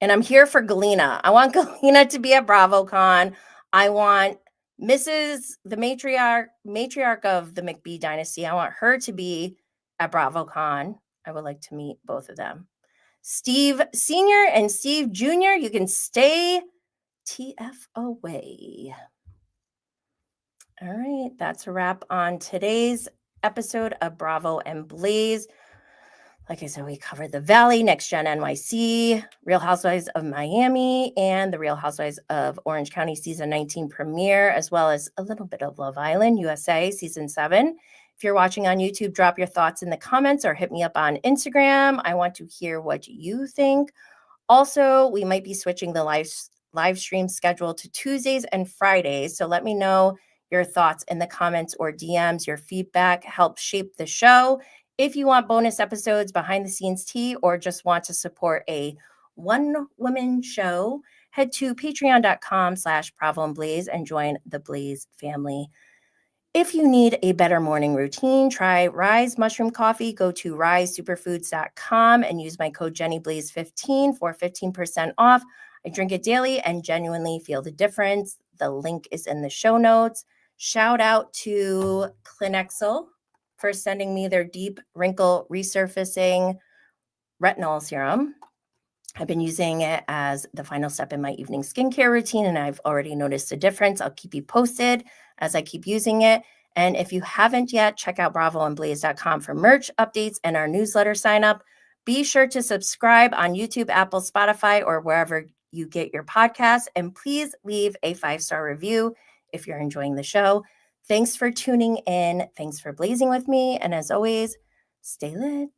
And I'm here for Galena. I want Galena to be at BravoCon. I want the matriarch of the McBee Dynasty. I want her to be at BravoCon. I would like to meet both of them. Steve Sr. and Steve Jr., you can stay TF away. All right, that's a wrap on today's episode of Bravo and Blaze. Like I said, we covered the Valley, Next Gen NYC, Real Housewives of Miami, and the Real Housewives of Orange County Season 19 premiere, as well as a little bit of Love Island USA Season 7. If you're watching on YouTube, drop your thoughts in the comments or hit me up on Instagram. I want to hear what you think. Also, we might be switching the live stream schedule to Tuesdays and Fridays. So let me know your thoughts in the comments or DMs. Your feedback helps shape the show. If you want bonus episodes, behind the scenes tea, or just want to support a one-woman show, head to patreon.com/BravoandBlaze and join the Blaze family. If you need a better morning routine, try Rise Mushroom Coffee. Go to risesuperfoods.com and use my code JennyBlaze15 for 15% off. I drink it daily and genuinely feel the difference. The link is in the show notes. Shout out to Clinexel for sending me their deep wrinkle resurfacing retinol serum. I've been using it as the final step in my evening skincare routine, and I've already noticed a difference. I'll keep you posted as I keep using it. And if you haven't yet, check out bravoandblaze.com for merch updates and our newsletter sign up. Be sure to subscribe on YouTube, Apple, Spotify, or wherever you get your podcasts. And please leave a 5-star review if you're enjoying the show. Thanks for tuning in. Thanks for blazing with me. And as always, stay lit.